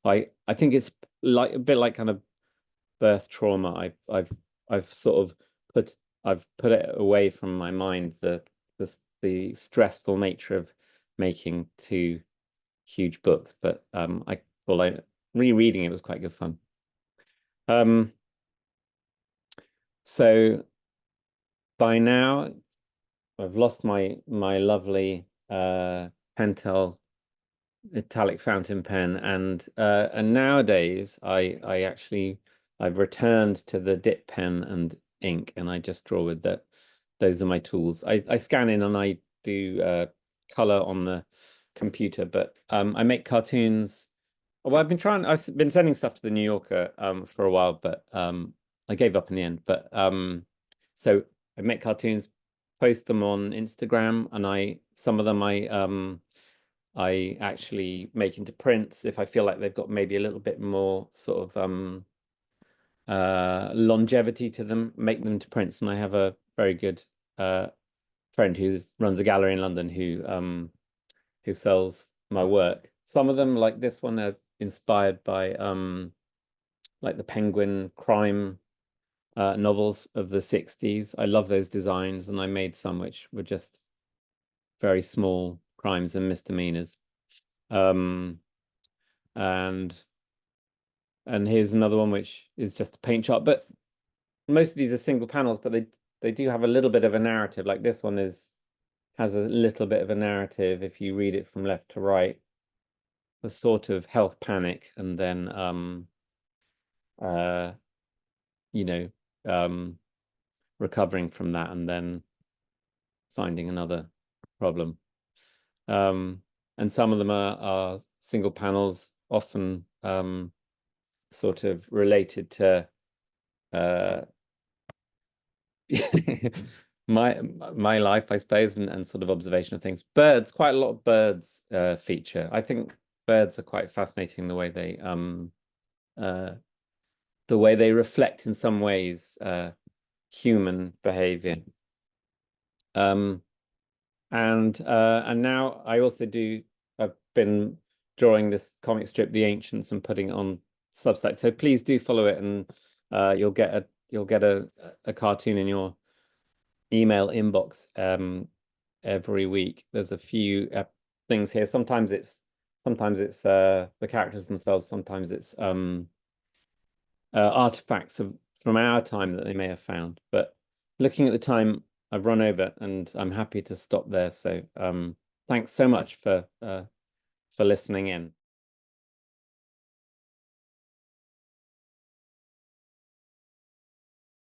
I think it's like a bit like kind of birth trauma. I've sort of put I've put it away from my mind, the stressful nature of making 2 huge books, but rereading it was quite good fun. So by now I've lost my lovely Pentel metallic fountain pen, and nowadays I've returned to the dip pen and ink, and I just draw with that. Those are my tools. I scan in and I do color on the computer, but I make cartoons. Well, I've been sending stuff to the New Yorker for a while, but I gave up in the end. But so I make cartoons, post them on Instagram, and some of them I actually make into prints if I feel like they've got maybe a little bit more sort of longevity to them, make them into prints. And I have a very good friend who runs a gallery in London who sells my work. Some of them, like this one, are inspired by like the Penguin crime novels of the 60s. I love those designs, and I made some which were just very small crimes and misdemeanors. And here's another one which is just a paint chart, but most of these are single panels, but they do have a little bit of a narrative. Like this one has a little bit of a narrative if you read it from left to right. A sort of health panic, and then recovering from that, and then finding another problem. And some of them are single panels, often sort of related to my life, I suppose, and sort of observation of things. Birds, quite a lot of birds feature. I think birds are quite fascinating, the way they reflect in some ways human behavior. And now I also I've been drawing this comic strip, The Ancients, and putting it on Substack. So please do follow it, and you'll get a cartoon in your email inbox every week. There's a few things here. Sometimes it's the characters themselves. Sometimes it's artifacts from our time that they may have found. But looking at the time, I've run over, and I'm happy to stop there. So thanks so much for listening in.